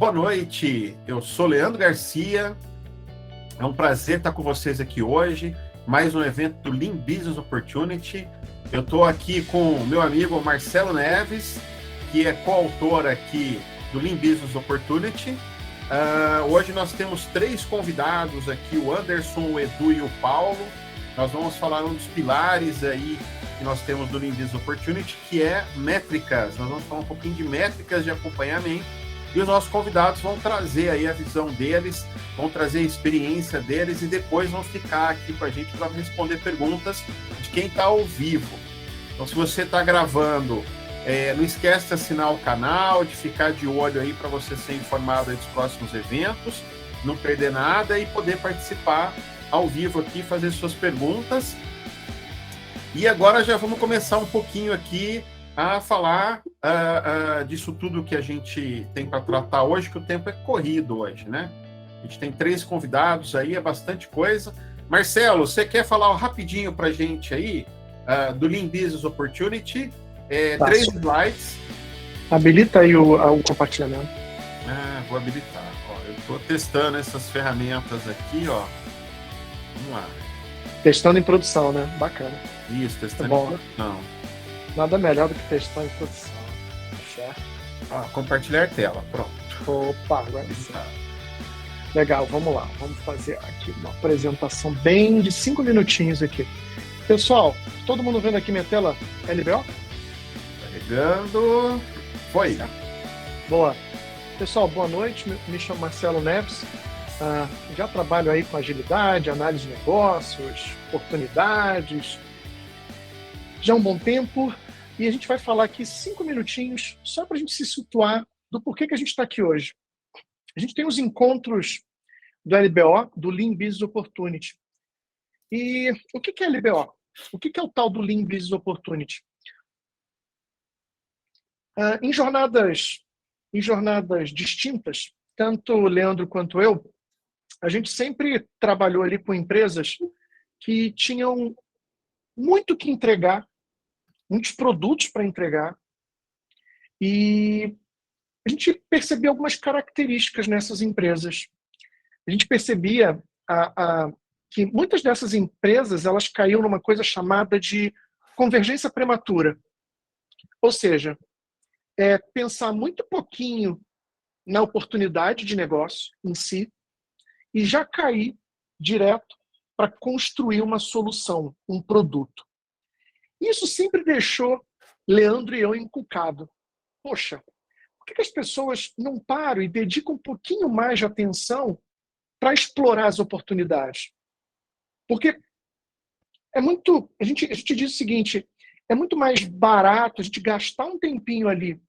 Boa noite, eu sou Leandro Garcia, é um prazer estar com vocês aqui hoje, mais um evento do Lean Business Opportunity. Eu estou aqui com o meu amigo Marcelo Neves, que é coautor aqui do Lean Business Opportunity. Hoje nós temos 3 convidados aqui, o Anderson, o Edu e o Paulo. Nós vamos falar um dos pilares aí que nós temos do Lean Business Opportunity, que é métricas. Nós vamos falar um pouquinho de métricas de acompanhamento. E os nossos convidados vão trazer aí a visão deles, vão trazer a experiência deles e depois vão ficar aqui com a gente para responder perguntas de quem está ao vivo. Então, se você está gravando, não esquece de assinar o canal, de ficar de olho aí para você ser informado dos próximos eventos, não perder nada e poder participar ao vivo aqui, fazer suas perguntas. E agora já vamos começar um pouquinho aqui a falar disso tudo que a gente tem para tratar hoje, que o tempo é corrido hoje, né? A gente tem 3 convidados aí, é bastante coisa. Marcelo, você quer falar rapidinho para a gente aí do Lean Business Opportunity? 3 slides. Habilita aí o compartilhamento. Vou habilitar. Ó, eu estou testando essas ferramentas aqui, ó. Vamos lá. Testando em produção, né? Bacana. Isso, testando em produção. Nada melhor do que testar em produção. Certo? Compartilhar tela, pronto. Opa, agora sim. Legal, vamos lá. Vamos fazer aqui uma apresentação bem de 5 minutinhos aqui. Pessoal, todo mundo vendo aqui minha tela LBO? Carregando. Foi. Boa. Pessoal, boa noite. Me chamo Marcelo Neves. Já trabalho aí com agilidade, análise de negócios, oportunidades. Já há um bom tempo, e a gente vai falar aqui 5 minutinhos só para a gente se situar do porquê que a gente está aqui hoje. A gente tem os encontros do LBO, do Lean Business Opportunity. E o que é LBO? O que é o tal do Lean Business Opportunity? Em jornadas distintas, tanto o Leandro quanto eu, a gente sempre trabalhou ali com empresas que tinham muito que entregar, muitos produtos para entregar, e a gente percebia algumas características nessas empresas. A gente percebia que muitas dessas empresas elas caíam numa coisa chamada de convergência prematura. Ou seja, pensar muito pouquinho na oportunidade de negócio em si e já cair direto para construir uma solução, um produto. Isso sempre deixou Leandro e eu encucado. Poxa, por que as pessoas não param e dedicam um pouquinho mais de atenção para explorar as oportunidades? Porque a gente diz o seguinte, é muito mais barato a gente gastar um tempinho ali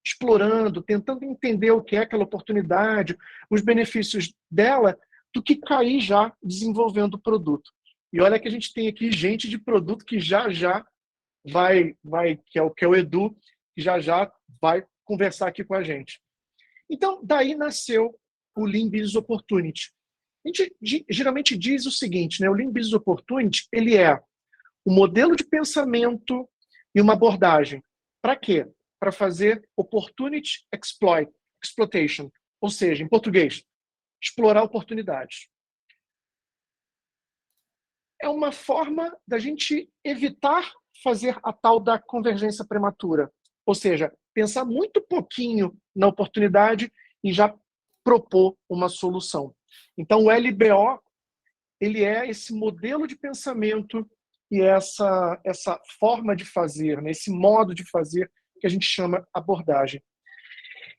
explorando, tentando entender o que é aquela oportunidade, os benefícios dela, do que cair já desenvolvendo o produto. E olha que a gente tem aqui gente de produto que já vai que é o Edu, que já vai conversar aqui com a gente. Então, daí nasceu o Lean Business Opportunity. A gente geralmente diz o seguinte, né? O Lean Business Opportunity, ele é um modelo de pensamento e uma abordagem. Para quê? Para fazer Opportunity Exploitation, ou seja, em português, explorar oportunidades. É uma forma da gente evitar fazer a tal da convergência prematura. Ou seja, pensar muito pouquinho na oportunidade e já propor uma solução. Então, o LBO, ele é esse modelo de pensamento e essa forma de fazer, né? Esse modo de fazer que a gente chama abordagem.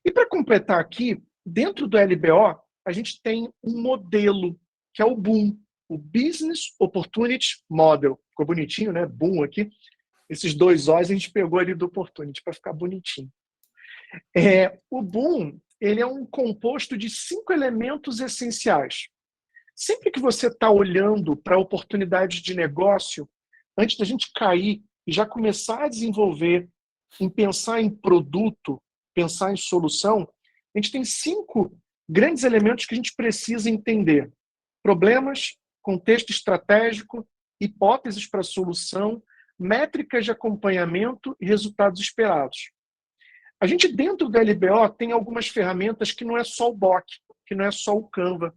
E para completar aqui, dentro do LBO, a gente tem um modelo, que é o BOOM, o Business Opportunity Model. Ficou bonitinho, né? BOOM aqui. Esses 2 O's a gente pegou ali do Opportunity para ficar bonitinho. O BOOM, ele é um composto de 5 elementos essenciais. Sempre que você está olhando para oportunidades de negócio, antes da gente cair e já começar a desenvolver, em pensar em produto, pensar em solução, a gente tem 5 grandes elementos que a gente precisa entender. Problemas, contexto estratégico, hipóteses para solução, métricas de acompanhamento e resultados esperados. A gente, dentro da LBO, tem algumas ferramentas que não é só o BOK, que não é só o Canva.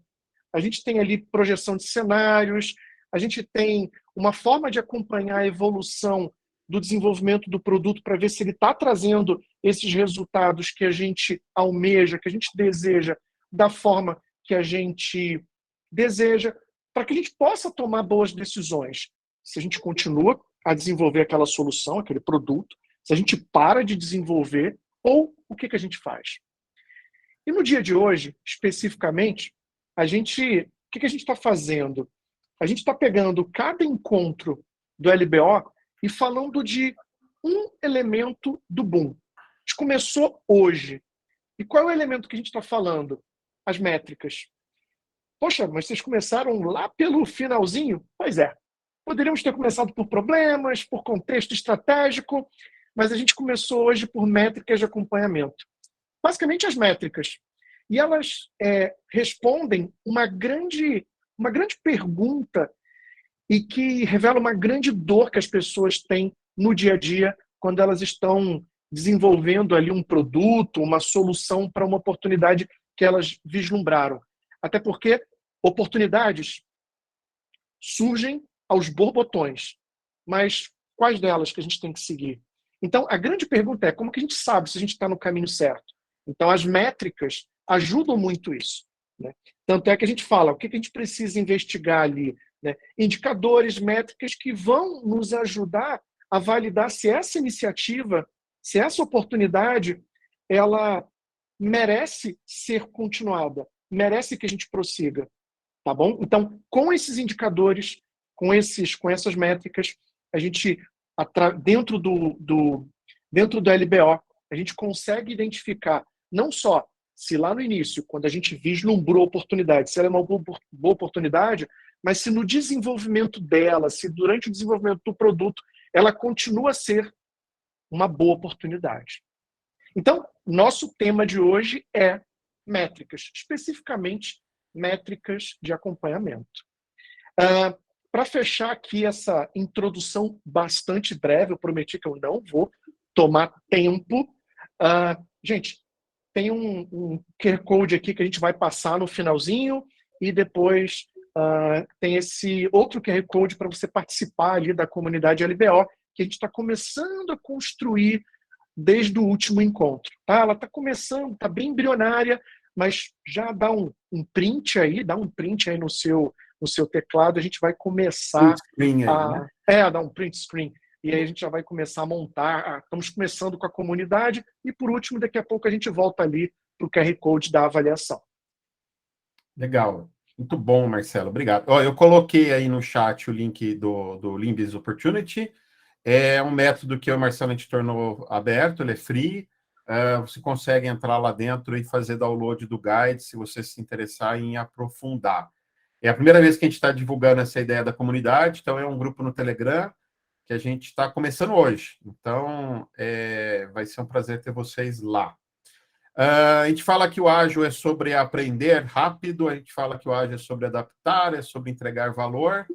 A gente tem ali projeção de cenários, a gente tem uma forma de acompanhar a evolução do desenvolvimento do produto para ver se ele está trazendo esses resultados que a gente almeja, que a gente deseja, da forma que a gente deseja, para que a gente possa tomar boas decisões. Se a gente continua a desenvolver aquela solução, aquele produto, se a gente para de desenvolver, ou o que a gente faz. E no dia de hoje, especificamente, o que a gente está fazendo? A gente está pegando cada encontro do LBO e falando de um elemento do boom. A gente começou hoje. E qual é o elemento que a gente está falando? As métricas. Poxa, mas vocês começaram lá pelo finalzinho? Pois é. Poderíamos ter começado por problemas, por contexto estratégico, mas a gente começou hoje por métricas de acompanhamento. Basicamente as métricas. E elas respondem uma grande pergunta e que revela uma grande dor que as pessoas têm no dia a dia quando elas estão desenvolvendo ali um produto, uma solução para uma oportunidade que elas vislumbraram. Até porque oportunidades surgem aos borbotões, mas quais delas que a gente tem que seguir? Então, a grande pergunta é como que a gente sabe se a gente está no caminho certo? Então, as métricas ajudam muito isso, né? Tanto é que a gente fala o que a gente precisa investigar ali, né? Indicadores, métricas que vão nos ajudar a validar se essa iniciativa, se essa oportunidade, ela merece ser continuada, merece que a gente prossiga, tá bom? Então, com esses indicadores, com essas métricas, a gente, dentro do LBO, a gente consegue identificar não só se lá no início, quando a gente vislumbrou a oportunidade, se ela é uma boa oportunidade, mas se no desenvolvimento dela, se durante o desenvolvimento do produto, ela continua a ser uma boa oportunidade. Então, nosso tema de hoje é métricas, especificamente métricas de acompanhamento. Para fechar aqui essa introdução bastante breve, eu prometi que eu não vou tomar tempo. Gente, tem um QR Code aqui que a gente vai passar no finalzinho e depois tem esse outro QR Code para você participar ali da comunidade LBO, que a gente está começando a construir desde o último encontro. Tá? Ela está começando, está bem embrionária, mas já dá um print aí, no seu teclado, a gente vai começar a dar um print screen. E aí a gente já vai começar a montar. Estamos começando com a comunidade e, por último, daqui a pouco a gente volta ali para o QR Code da avaliação. Legal. Muito bom, Marcelo. Obrigado. Eu coloquei aí no chat o link do Lean Business Opportunity. É um método que eu e o Marcelo a gente tornou aberto, ele é free. Você consegue entrar lá dentro e fazer download do guide se você se interessar em aprofundar. É a primeira vez que a gente está divulgando essa ideia da comunidade, então é um grupo no Telegram que a gente está começando hoje. Então, vai ser um prazer ter vocês lá. A gente fala que o ágil é sobre aprender rápido, a gente fala que o ágil é sobre adaptar, é sobre entregar valor.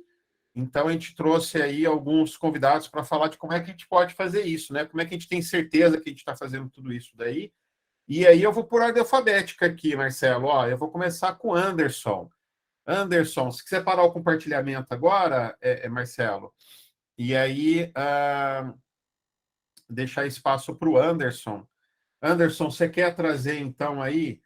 Então, a gente trouxe aí alguns convidados para falar de como é que a gente pode fazer isso, né? Como é que a gente tem certeza que a gente está fazendo tudo isso daí. E aí eu vou por ordem alfabética aqui, Marcelo. Eu vou começar com o Anderson. Anderson, se quiser parar o compartilhamento agora, Marcelo, e aí deixar espaço para o Anderson. Anderson, você quer trazer, então, aí,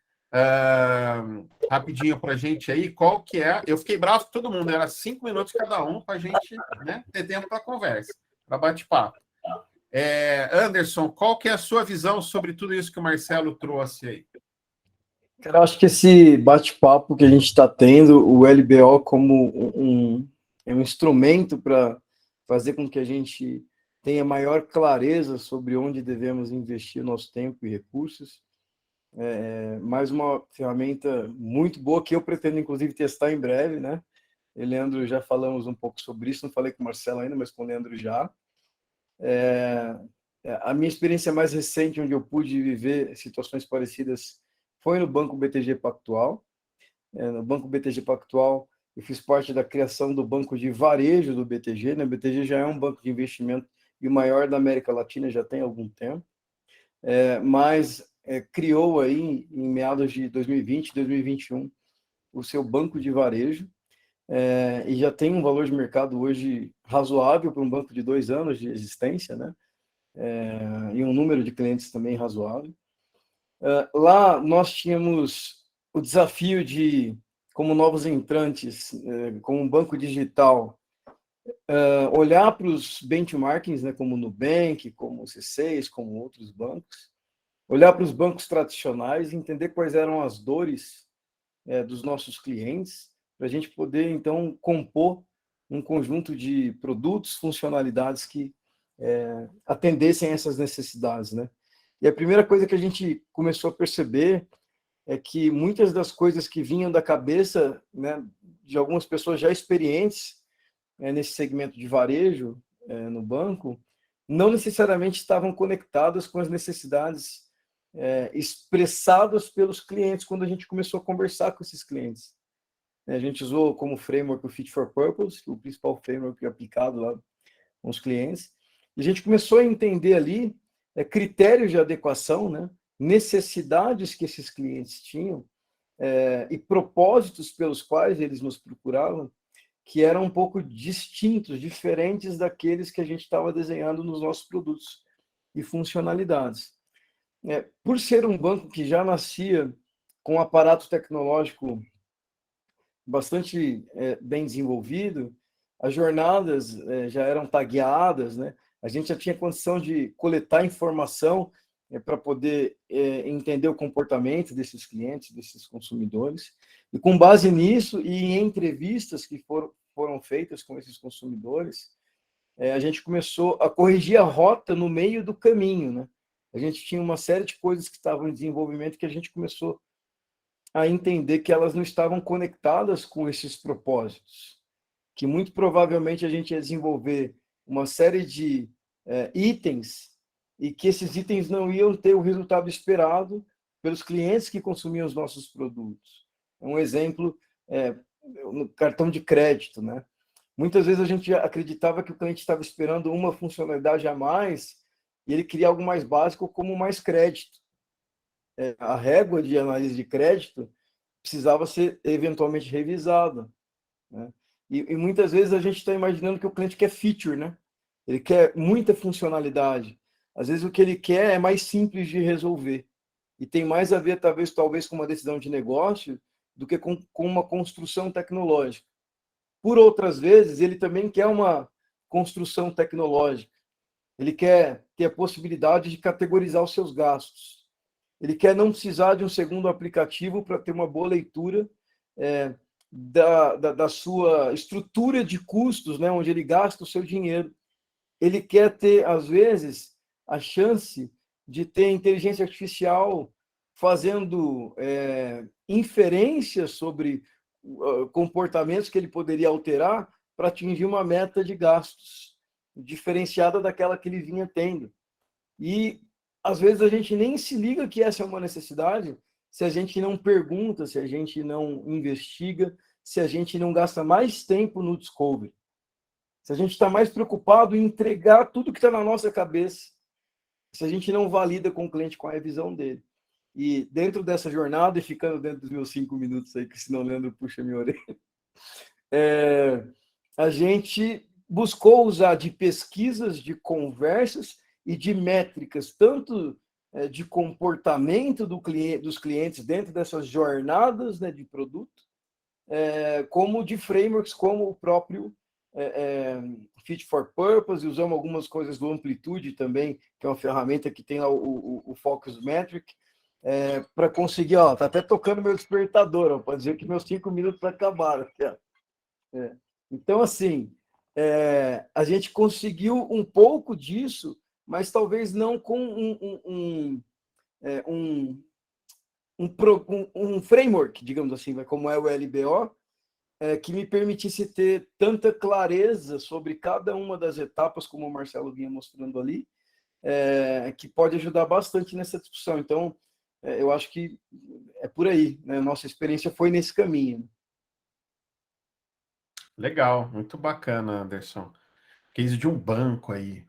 rapidinho para a gente aí, qual que é... Eu fiquei bravo com todo mundo, era 5 minutos cada um para a gente, né, ter tempo para conversa, para bate-papo. Anderson, qual que é a sua visão sobre tudo isso que o Marcelo trouxe aí? Cara, eu acho que esse bate-papo que a gente está tendo, o LBO como um instrumento para fazer com que a gente tenha maior clareza sobre onde devemos investir nosso tempo e recursos. Mais uma ferramenta muito boa que eu pretendo, inclusive, testar em breve, né? Eu e o Leandro já falamos um pouco sobre isso, não falei com o Marcelo ainda, mas com o Leandro já. A minha experiência mais recente, onde eu pude viver situações parecidas, foi no Banco BTG Pactual. No Banco BTG Pactual, eu fiz parte da criação do banco de varejo do BTG. O BTG já é um banco de investimento e o maior da América Latina, já tem algum tempo. mas criou aí, em meados de 2020, 2021, o seu banco de varejo, e já tem um valor de mercado hoje razoável para um banco de 2 anos de existência, né? E um número de clientes também razoável. Lá nós tínhamos o desafio de, como novos entrantes, como um banco digital, olhar para os benchmarkings, né, como o Nubank, como o C6, como outros bancos, olhar para os bancos tradicionais, entender quais eram as dores dos nossos clientes, para a gente poder, então, compor um conjunto de produtos, funcionalidades que atendessem essas necessidades, né? E a primeira coisa que a gente começou a perceber é que muitas das coisas que vinham da cabeça, né, de algumas pessoas já experientes nesse segmento de varejo no banco, não necessariamente estavam conectadas com as necessidades expressadas pelos clientes quando a gente começou a conversar com esses clientes. A gente usou como framework o Fit for Purpose, o principal framework aplicado lá com os clientes, e a gente começou a entender ali critérios de adequação, né, necessidades que esses clientes tinham e propósitos pelos quais eles nos procuravam, que eram um pouco distintos, diferentes daqueles que a gente estava desenhando nos nossos produtos e funcionalidades. Por ser um banco que já nascia com um aparato tecnológico bastante bem desenvolvido, as jornadas já eram tagueadas, né? A gente já tinha condição de coletar informação para poder entender o comportamento desses clientes, desses consumidores. E com base nisso e em entrevistas que foram feitas com esses consumidores, a gente começou a corrigir a rota no meio do caminho, né? A gente tinha uma série de coisas que estavam em desenvolvimento que a gente começou a entender que elas não estavam conectadas com esses propósitos, que muito provavelmente a gente ia desenvolver uma série de itens e que esses itens não iam ter o resultado esperado pelos clientes que consumiam os nossos produtos. Um exemplo no cartão de crédito, né? Muitas vezes a gente acreditava que o cliente estava esperando uma funcionalidade a mais e ele queria algo mais básico como mais crédito. A régua de análise de crédito precisava ser eventualmente revisada, né? E muitas vezes a gente está imaginando que o cliente quer feature, né? Ele quer muita funcionalidade. Às vezes o que ele quer é mais simples de resolver e tem mais a ver talvez com uma decisão de negócio do que com uma construção tecnológica. Por outras vezes, ele também quer uma construção tecnológica. Ele quer ter a possibilidade de categorizar os seus gastos. Ele quer não precisar de um segundo aplicativo para ter uma boa leitura da sua estrutura de custos, né, onde ele gasta o seu dinheiro. Ele quer ter, às vezes, a chance de ter inteligência artificial fazendo inferências sobre comportamentos que ele poderia alterar para atingir uma meta de gastos diferenciada daquela que ele vinha tendo. E, às vezes, a gente nem se liga que essa é uma necessidade se a gente não pergunta, se a gente não investiga, se a gente não gasta mais tempo no discovery. Se a gente está mais preocupado em entregar tudo que está na nossa cabeça, se a gente não valida com o cliente qual é a visão dele. E dentro dessa jornada, e ficando dentro dos meus 5 minutos aí, que senão o Leandro puxa minha orelha, a gente buscou usar de pesquisas, de conversas e de métricas, tanto de comportamento dos clientes dentro dessas jornadas, né, de produto, como de frameworks, como o próprio Fit for Purpose, e usamos algumas coisas do Amplitude também, que é uma ferramenta que tem lá o Focus Metric, para conseguir, tá até tocando meu despertador, para dizer que meus 5 minutos acabaram. Então, assim, a gente conseguiu um pouco disso, mas talvez não com um framework, digamos assim, como é o LBO, que me permitisse ter tanta clareza sobre cada uma das etapas, como o Marcelo vinha mostrando ali, que pode ajudar bastante nessa discussão. Então, eu acho que é por aí, né? Nossa experiência foi nesse caminho. Legal, muito bacana, Anderson. Case de um banco aí,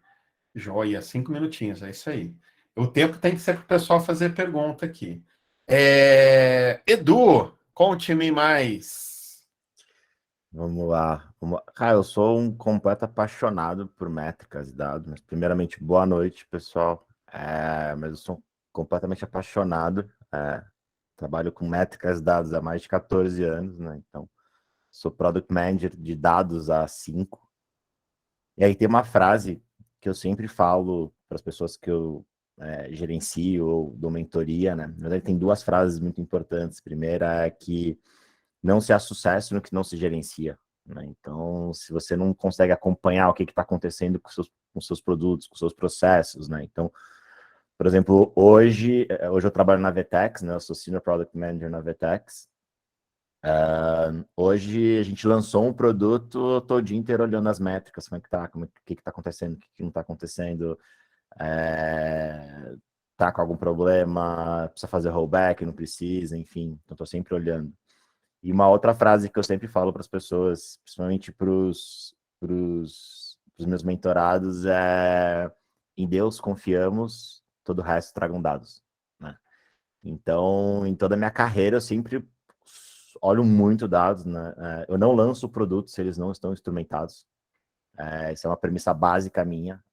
joia, 5 minutinhos, é isso aí. O tempo tem que ser para o pessoal fazer pergunta aqui. Edu, conte-me mais. Vamos lá. Cara, eu sou um completo apaixonado por métricas e dados. Mas, primeiramente, boa noite, pessoal. Mas eu sou completamente apaixonado. Trabalho com métricas e dados há mais de 14 anos, né? Então, sou Product Manager de dados há 5. E aí tem uma frase que eu sempre falo para as pessoas que eu gerencio ou dou mentoria, né? Na verdade, tem duas frases muito importantes. A primeira é que não se há sucesso no que não se gerencia, né? Então, se você não consegue acompanhar o que está acontecendo com seus produtos, com seus processos, né? Então, por exemplo, hoje eu trabalho na Vetex, né? Eu sou Senior Product Manager na Vetex. Hoje a gente lançou um produto, eu tô o dia inteiro olhando as métricas, como é que tá, o que tá acontecendo, o que não tá acontecendo, tá com algum problema, precisa fazer rollback, não precisa, enfim, então tô sempre olhando. E uma outra frase que eu sempre falo para as pessoas, principalmente para os meus mentorados, é: em Deus confiamos, todo o resto tragam dados, né? Então, em toda a minha carreira, eu sempre olho muito dados, né? Eu não lanço produtos se eles não estão instrumentados. Essa é uma premissa básica minha.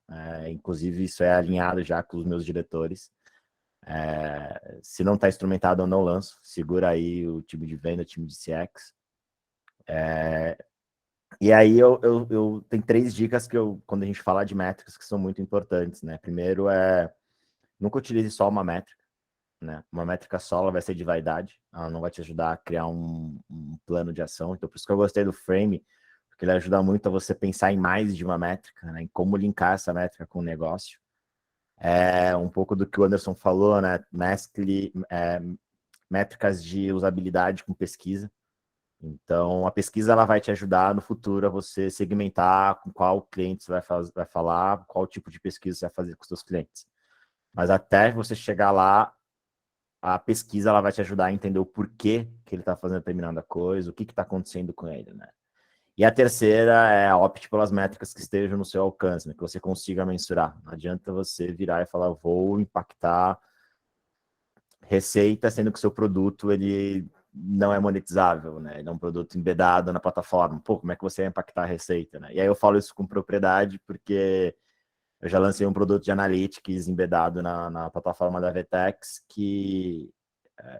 Inclusive, isso é alinhado já com os meus diretores. Se não está instrumentado, eu não lanço. Segura aí o time de venda, o time de CX. E aí eu tenho 3 dicas que quando a gente fala de métricas, que são muito importantes, né? Primeiro nunca utilize só uma métrica, né? Uma métrica só ela vai ser de vaidade, ela não vai te ajudar a criar um plano de ação. Então, por isso que eu gostei do Frame, porque ele ajuda muito a você pensar em mais de uma métrica, né? Em como linkar essa métrica com o negócio. Um pouco do que o Anderson falou, né? Mescle métricas de usabilidade com pesquisa. Então, a pesquisa ela vai te ajudar no futuro a você segmentar com qual cliente você vai falar, qual tipo de pesquisa você vai fazer com os seus clientes. Mas até você chegar lá, a pesquisa ela vai te ajudar a entender o porquê que ele está fazendo determinada coisa, o que está acontecendo com ele, né? E a terceira opte pelas métricas que estejam no seu alcance, né? Que você consiga mensurar. Não adianta você virar e falar, vou impactar receita, sendo que o seu produto ele não é monetizável, né? Ele é um produto embedado na plataforma. Pô, como é que você vai impactar a receita, né? E aí eu falo isso com propriedade porque eu já lancei um produto de analytics embedado na plataforma da Vetex que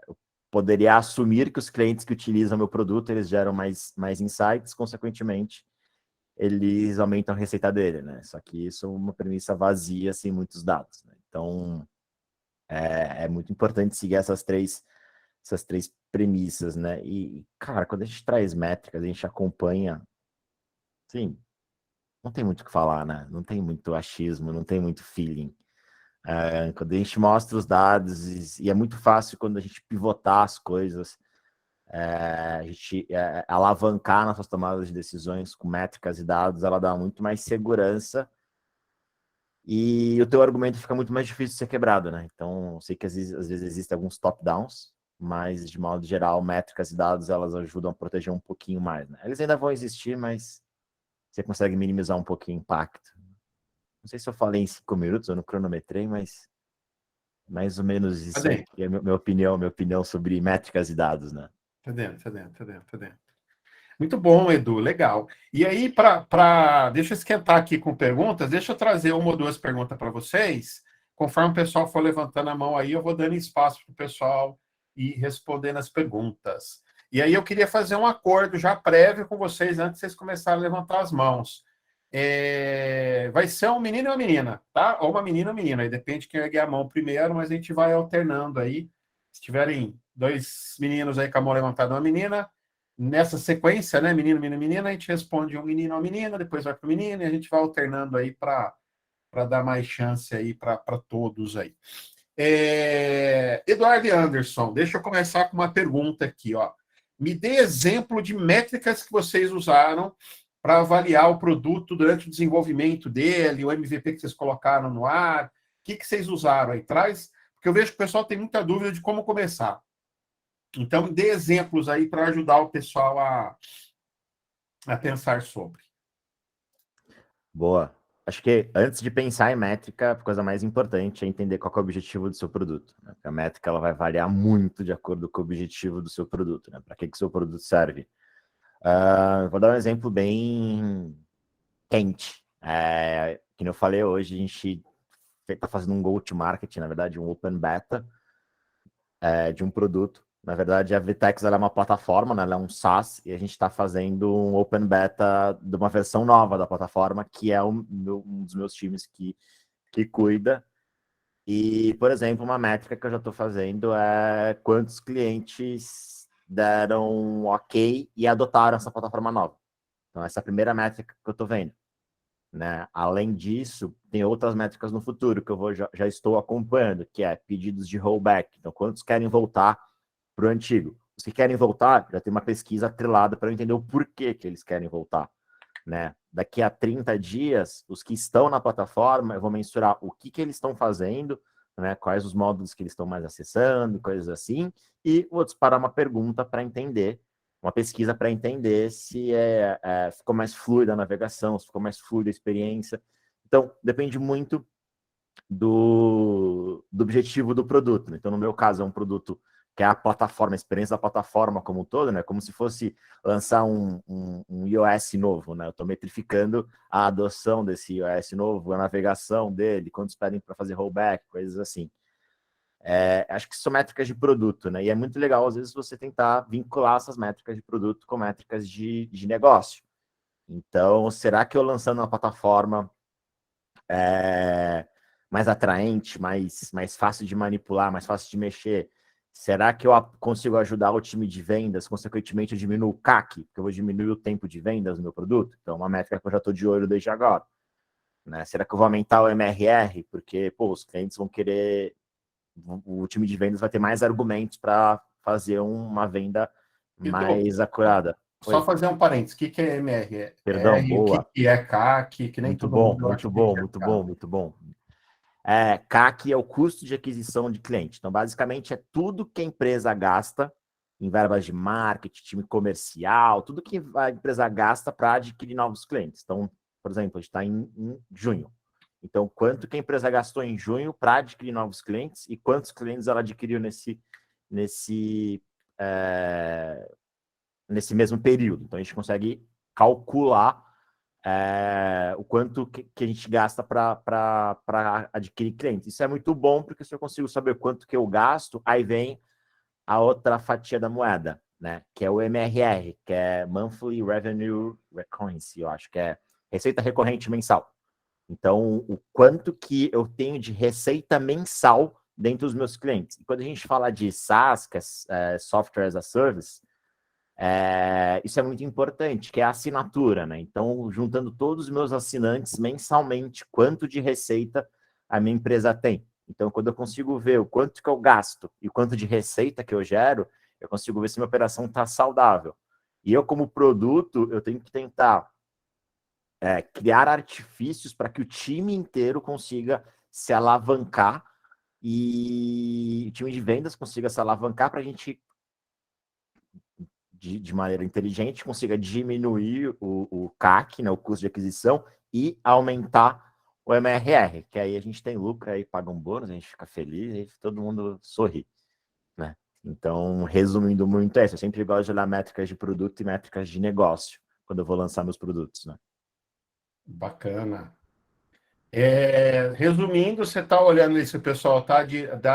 eu poderia assumir que os clientes que utilizam meu produto, eles geram mais insights, consequentemente, eles aumentam a receita dele, né? Só que isso é uma premissa vazia, sem muitos dados, né? Então, é muito importante seguir essas três premissas, né? E, cara, quando a gente traz métricas, a gente acompanha, sim, não tem muito o que falar, né? Não tem muito achismo, não tem muito feeling. Quando a gente mostra os dados, e é muito fácil quando a gente pivotar as coisas, a gente alavancar nossas tomadas de decisões com métricas e dados, ela dá muito mais segurança e o teu argumento fica muito mais difícil de ser quebrado, né? Então, eu sei que às vezes existem alguns top-downs, mas, de modo geral, métricas e dados, elas ajudam a proteger um pouquinho mais, né? Eles ainda vão existir, mas você consegue minimizar um pouquinho o impacto. Não sei se eu falei em 5 minutos, eu não cronometrei, mas mais ou menos isso aí é minha opinião sobre métricas e dados, né? Tá dentro. Muito bom, Edu, legal. E aí, deixa eu esquentar aqui com perguntas, deixa eu trazer uma ou duas perguntas para vocês. Conforme o pessoal for levantando a mão aí, eu vou dando espaço para o pessoal ir respondendo as perguntas. E aí eu queria fazer um acordo já prévio com vocês antes de vocês começarem a levantar as mãos. Vai ser um menino e uma menina, tá? Ou uma menina ou menina, aí depende de quem erguer a mão primeiro, mas a gente vai alternando aí. Se tiverem 2 meninos aí com a mão levantada, uma menina, nessa sequência, né? Menino, menina, menina, a gente responde um menino ou menina, depois vai para o menino e a gente vai alternando aí para dar mais chance aí para todos aí. Eduardo e Anderson, deixa eu começar com uma pergunta aqui, ó. Me dê exemplo de métricas que vocês usaram para avaliar o produto durante o desenvolvimento dele, o MVP que vocês colocaram no ar. O que vocês usaram aí? Traz, porque eu vejo que o pessoal tem muita dúvida de como começar. Então, dê exemplos aí para ajudar o pessoal a pensar sobre. Boa. acho que antes de pensar em métrica, a coisa mais importante é entender qual que é o objetivo do seu produto, né? Porque a métrica ela vai variar muito de acordo com o objetivo do seu produto, né? Para que o seu produto serve? Vou dar um exemplo bem quente. Como eu falei hoje, a gente está fazendo um go-to-market, na verdade, um open beta de um produto. Na verdade, a Vtex ela é uma plataforma, né? Ela é um SaaS, e a gente está fazendo um open beta de uma versão nova da plataforma, que é um dos meus times que cuida. E, por exemplo, uma métrica que eu já estou fazendo é quantos clientes deram ok e adotaram essa plataforma nova. Então, essa é a primeira métrica que eu estou vendo, né? Além disso, tem outras métricas no futuro que eu já estou acompanhando, que é pedidos de rollback. Então, quantos querem voltar para o antigo? Os que querem voltar, já tem uma pesquisa atrelada para eu entender o porquê que eles querem voltar, né? Daqui a 30 dias, os que estão na plataforma, eu vou mensurar o que eles estão fazendo, né? Quais os módulos que eles estão mais acessando, coisas assim, e vou disparar uma pergunta para entender, uma pesquisa para entender se ficou mais fluida a navegação, se ficou mais fluida a experiência. Então, depende muito do objetivo do produto, né? Então, no meu caso, é um produto que é a plataforma, a experiência da plataforma como um todo, né? Como se fosse lançar um iOS novo, né? Eu estou metrificando a adoção desse iOS novo, a navegação dele, quantos pedem para fazer rollback, coisas assim. Acho que são métricas de produto, né? E é muito legal, às vezes, você tentar vincular essas métricas de produto com métricas de negócio. Então, será que eu lançando uma plataforma mais atraente, mais fácil de manipular, mais fácil de mexer, será que eu consigo ajudar o time de vendas? Consequentemente, eu diminuo o CAC, porque eu vou diminuir o tempo de vendas do meu produto? Então, uma métrica que eu já estou de olho desde agora, né? Será que eu vou aumentar o MRR? Porque, os clientes vão querer... O time de vendas vai ter mais argumentos para fazer uma venda mais acurada. Só fazer um parênteses. O que é MR? Perdão, O boa. que é CAC? Que nem Muito todo bom, mundo acha muito que bom, é muito CAC. bom, muito bom. CAC é o custo de aquisição de cliente. Então, basicamente, é tudo que a empresa gasta em verbas de marketing, time comercial, tudo que a empresa gasta para adquirir novos clientes. Então, por exemplo, a gente está em junho. Então, quanto que a empresa gastou em junho para adquirir novos clientes e quantos clientes ela adquiriu nesse mesmo período. Então, a gente consegue calcular o quanto que a gente gasta para adquirir clientes. Isso é muito bom, porque se eu consigo saber quanto que eu gasto, aí vem a outra fatia da moeda, né? Que é o MRR, que é Monthly Revenue Recurrency, eu acho que é receita recorrente mensal. Então, o quanto que eu tenho de receita mensal dentro dos meus clientes. E quando a gente fala de SaaS, que é Software as a Service, isso é muito importante, que é a assinatura, né? Então, juntando todos os meus assinantes mensalmente, quanto de receita a minha empresa tem. Então, quando eu consigo ver o quanto que eu gasto e o quanto de receita que eu gero, eu consigo ver se minha operação está saudável. E eu, como produto, eu tenho que tentar criar artifícios para que o time inteiro consiga se alavancar e o time de vendas consiga se alavancar para a gente, de maneira inteligente, consiga diminuir o CAC, né, o custo de aquisição, e aumentar o MRR, que aí a gente tem lucro, aí paga um bônus, a gente fica feliz, e todo mundo sorri, né? Então, resumindo muito isso, eu sempre gosto de olhar métricas de produto e métricas de negócio quando eu vou lançar meus produtos, né? Bacana. Resumindo, você está olhando se o pessoal está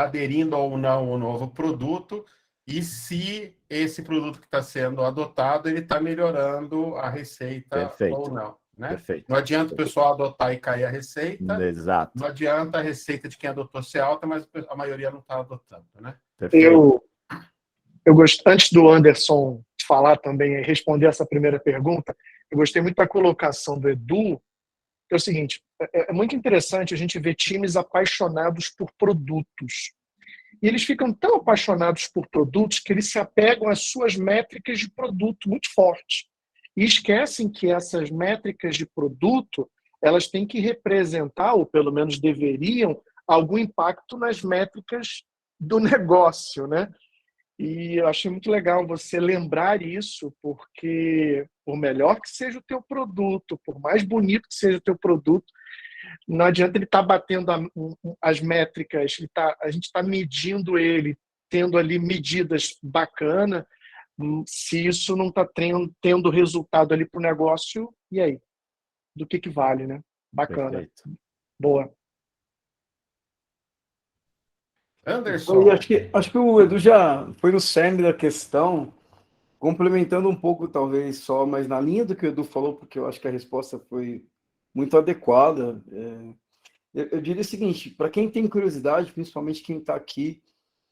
aderindo ou não ao novo produto e se esse produto que está sendo adotado ele está melhorando a receita. Perfeito. Ou não, né? Perfeito. Não adianta o pessoal adotar e cair a receita. Exato. Não adianta a receita de quem adotou ser alta, mas a maioria não está adotando, né? Perfeito. Eu gosto, antes do Anderson falar também e responder essa primeira pergunta, eu gostei muito da colocação do Edu, que é o seguinte, é muito interessante a gente ver times apaixonados por produtos. E eles ficam tão apaixonados por produtos que eles se apegam às suas métricas de produto muito fortes. E esquecem que essas métricas de produto, elas têm que representar, ou pelo menos deveriam, algum impacto nas métricas do negócio, né? E eu achei muito legal você lembrar isso, porque por melhor que seja o teu produto, por mais bonito que seja o teu produto, não adianta ele estar batendo as métricas, a gente está medindo ele, tendo ali medidas bacanas, se isso não está tendo resultado ali para o negócio, e aí? Do que vale, né? Bacana. Perfeito. Boa. Então, e Anderson, acho que o Edu já foi no cerne da questão, complementando um pouco, talvez só, mas na linha do que o Edu falou, porque eu acho que a resposta foi muito adequada. Eu diria o seguinte: para quem tem curiosidade, principalmente quem está aqui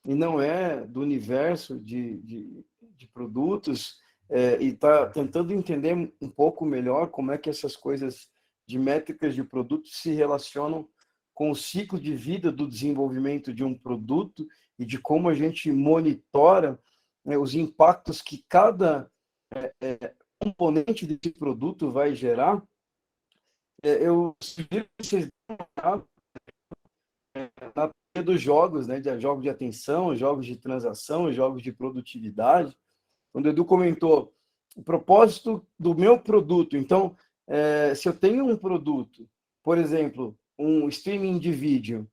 e não é do universo de produtos, e está tentando entender um pouco melhor como é que essas coisas de métricas de produtos se relacionam com o ciclo de vida do desenvolvimento de um produto e de como a gente monitora, né, os impactos que cada componente desse produto vai gerar. Eu sugiro que vocês na teoria dos jogos, né, de jogos de atenção, jogos de transação, jogos de produtividade, quando o Edu comentou o propósito do meu produto. Então, se eu tenho um produto, por exemplo, um streaming de vídeo,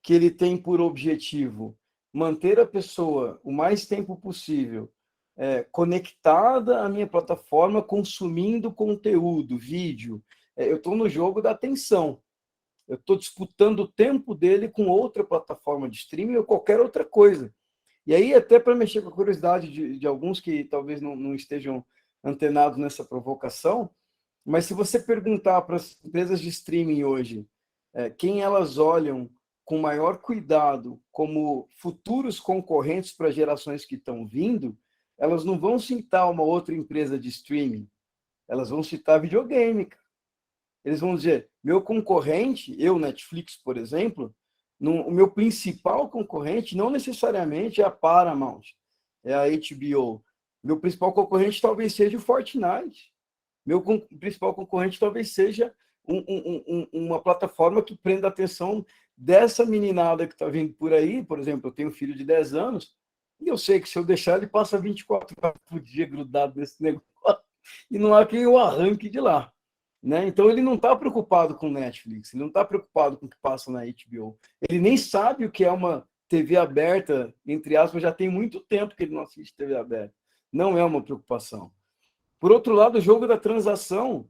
que ele tem por objetivo manter a pessoa o mais tempo possível conectada à minha plataforma, consumindo conteúdo, vídeo. Eu estou no jogo da atenção. Eu estou disputando o tempo dele com outra plataforma de streaming ou qualquer outra coisa. E aí, até para mexer com a curiosidade de alguns que talvez não estejam antenados nessa provocação, mas se você perguntar para as empresas de streaming hoje quem elas olham com maior cuidado como futuros concorrentes para gerações que estão vindo, elas não vão citar uma outra empresa de streaming, elas vão citar videogame. Eles vão dizer, meu concorrente, eu, Netflix, por exemplo, o meu principal concorrente não necessariamente é a Paramount, é a HBO. Meu principal concorrente talvez seja o Fortnite. Meu principal concorrente talvez seja uma plataforma que prenda a atenção dessa meninada que está vindo por aí. Por exemplo, eu tenho um filho de 10 anos e eu sei que se eu deixar ele passa 24 horas por dia grudado nesse negócio e não há quem o arranque de lá. Né? Então ele não está preocupado com Netflix, ele não está preocupado com o que passa na HBO. Ele nem sabe o que é uma TV aberta, entre aspas, já tem muito tempo que ele não assiste TV aberta. Não é uma preocupação. Por outro lado, o jogo da transação,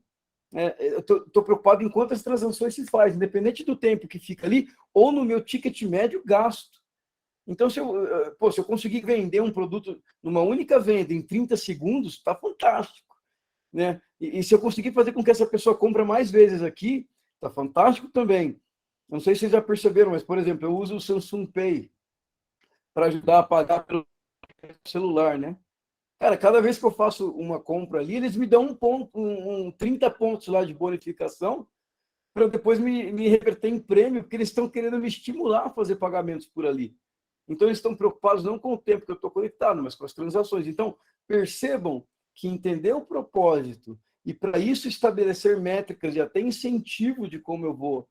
eu estou preocupado em quantas transações se faz, independente do tempo que fica ali, ou no meu ticket médio gasto. Então, se eu conseguir vender um produto numa única venda em 30 segundos, está fantástico. Né? E se eu conseguir fazer com que essa pessoa compre mais vezes aqui, tá fantástico também. Não sei se vocês já perceberam, mas, por exemplo, eu uso o Samsung Pay para ajudar a pagar pelo celular, né? Cara, cada vez que eu faço uma compra ali, eles me dão 30 pontos lá de bonificação para depois me reverter em prêmio, porque eles estão querendo me estimular a fazer pagamentos por ali. Então, eles estão preocupados não com o tempo que eu estou conectado, mas com as transações. Então, percebam que entender o propósito e, para isso, estabelecer métricas e até incentivo de como eu vou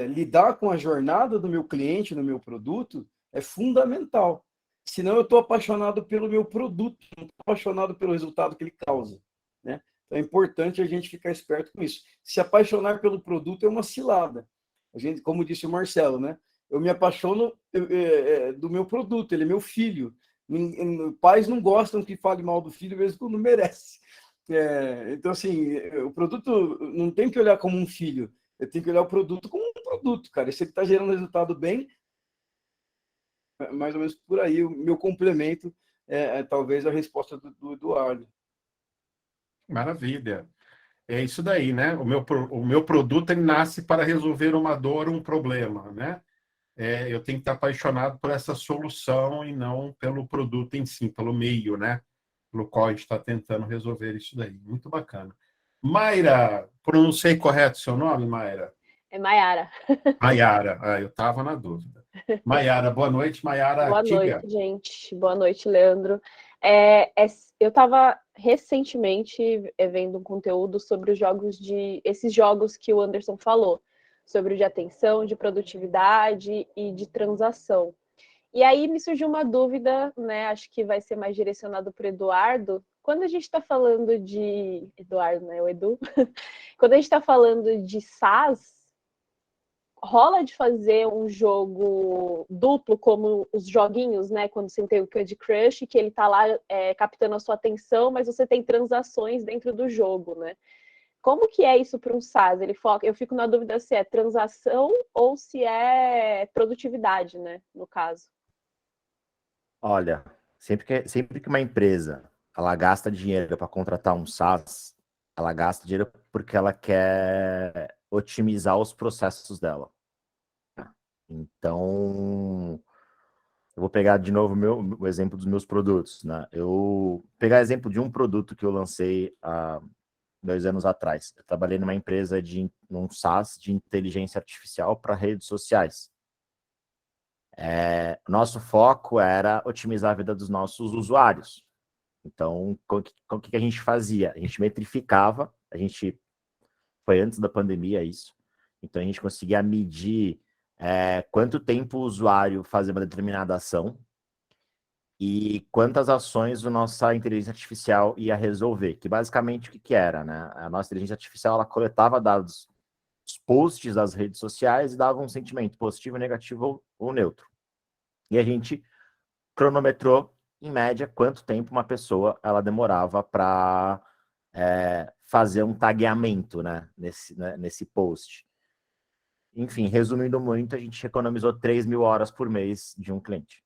lidar com a jornada do meu cliente, no meu produto, é fundamental. Senão eu estou apaixonado pelo meu produto, não estou apaixonado pelo resultado que ele causa. Né? Então é importante a gente ficar esperto com isso. Se apaixonar pelo produto é uma cilada. A gente, como disse o Marcelo, né? Eu me apaixono do meu produto, ele é meu filho. Pais não gostam que fale mal do filho, mesmo quando merece. Então, assim, o produto não tem que olhar como um filho, eu tenho que olhar o produto como um produto, cara. E se ele está gerando resultado bem, mais ou menos por aí, o meu complemento talvez a resposta do Eduardo. maravilha. É isso daí, né? O meu produto ele nasce para resolver uma dor, um problema, né? Eu tenho que estar apaixonado por essa solução e não pelo produto em si, pelo meio, né? Pelo qual a gente está tentando resolver isso daí. Muito bacana. Mayra, pronunciei correto seu nome, Mayra? É Maiara. Maiara, eu estava na dúvida. Maiara, boa noite, Maiara. Boa Diga. noite, gente. Boa noite, Leandro. Eu estava recentemente vendo um conteúdo sobre esses jogos que o Anderson falou, sobre o de atenção, de produtividade e de transação. E aí me surgiu uma dúvida, né? Acho que vai ser mais direcionado para o Eduardo. Quando a gente está falando de... Eduardo, né? O Edu. Quando a gente está falando de SaaS, rola de fazer um jogo duplo, como os joguinhos, né? Quando você tem o Candy Crush, que ele tá lá captando a sua atenção, mas você tem transações dentro do jogo, né? Como que é isso para um SaaS? Ele foca, eu fico na dúvida se é transação ou se é produtividade, né? No caso. Olha, sempre que uma empresa ela gasta dinheiro para contratar um SaaS, ela gasta dinheiro porque ela quer otimizar os processos dela. Então, eu vou pegar de novo o exemplo dos meus produtos, né? Eu vou pegar exemplo de um produto que eu lancei há 2 anos atrás. Eu trabalhei numa empresa num SaaS de inteligência artificial para redes sociais. Nosso foco era otimizar a vida dos nossos usuários. Então, o que a gente fazia? A gente metrificava, foi antes da pandemia isso, então a gente conseguia medir quanto tempo o usuário fazia uma determinada ação e quantas ações a nossa inteligência artificial ia resolver, que basicamente o que era, né? A nossa inteligência artificial, ela coletava dados, os posts das redes sociais e dava um sentimento positivo, negativo ou neutro. E a gente cronometrou, em média, quanto tempo uma pessoa ela demorava para fazer um tagueamento, né, nesse post. Enfim, resumindo muito, a gente economizou 3.000 horas por mês de um cliente.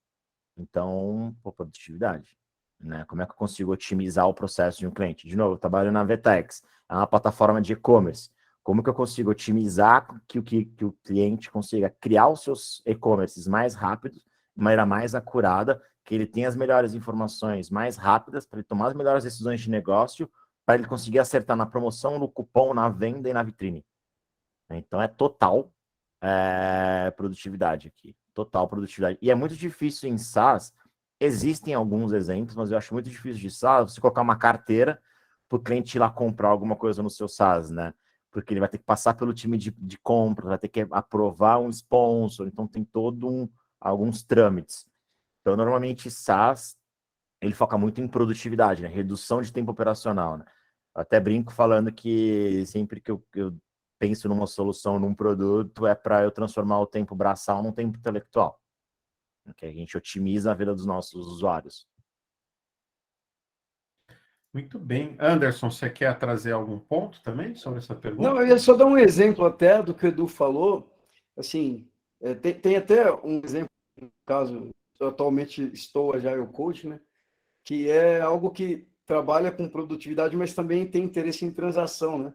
Então, produtividade. Né? Como é que eu consigo otimizar o processo de um cliente? De novo, eu trabalho na Vtex, é uma plataforma de e-commerce. Como que eu consigo otimizar que o cliente consiga criar os seus e-commerces mais rápidos, de maneira mais acurada, que ele tenha as melhores informações mais rápidas, para ele tomar as melhores decisões de negócio, para ele conseguir acertar na promoção, no cupom, na venda e na vitrine. Então, é total produtividade aqui. Total produtividade. E é muito difícil em SaaS, existem alguns exemplos, mas eu acho muito difícil de SaaS você colocar uma carteira para o cliente ir lá comprar alguma coisa no seu SaaS, né? Porque ele vai ter que passar pelo time de compra, vai ter que aprovar um sponsor, então tem alguns trâmites. Então, normalmente, SaaS, ele foca muito em produtividade, né? Redução de tempo operacional, né? Eu até brinco falando que sempre que eu penso numa solução, num produto, é para eu transformar o tempo braçal num tempo intelectual. Que a gente otimiza a vida dos nossos usuários. Muito bem. Anderson, você quer trazer algum ponto também sobre essa pergunta? Não, eu ia só dar um exemplo até do que o Edu falou. Assim, tem até um exemplo, no caso, eu atualmente estou Agile Coach, né? Que é algo que trabalha com produtividade, mas também tem interesse em transação, né?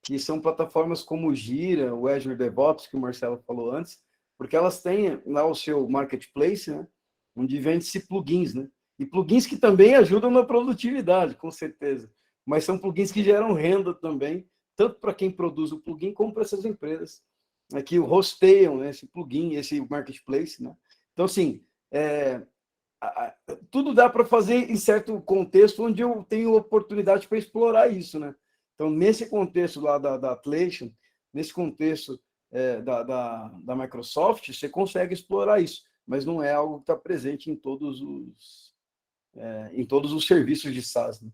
Que são plataformas como o Gira, o Azure DevOps, que o Marcelo falou antes, porque elas têm lá o seu marketplace, né? Onde vende-se plugins, né? E plugins que também ajudam na produtividade, com certeza. Mas são plugins que geram renda também, tanto para quem produz o plugin, como para essas empresas que hosteiam, né, esse plugin, esse marketplace, né? Então, assim, tudo dá para fazer em certo contexto onde eu tenho oportunidade para explorar isso, né? Então, nesse contexto lá da Atlassian, nesse contexto da Microsoft, você consegue explorar isso, mas não é algo que está presente em todos os serviços de SaaS, né?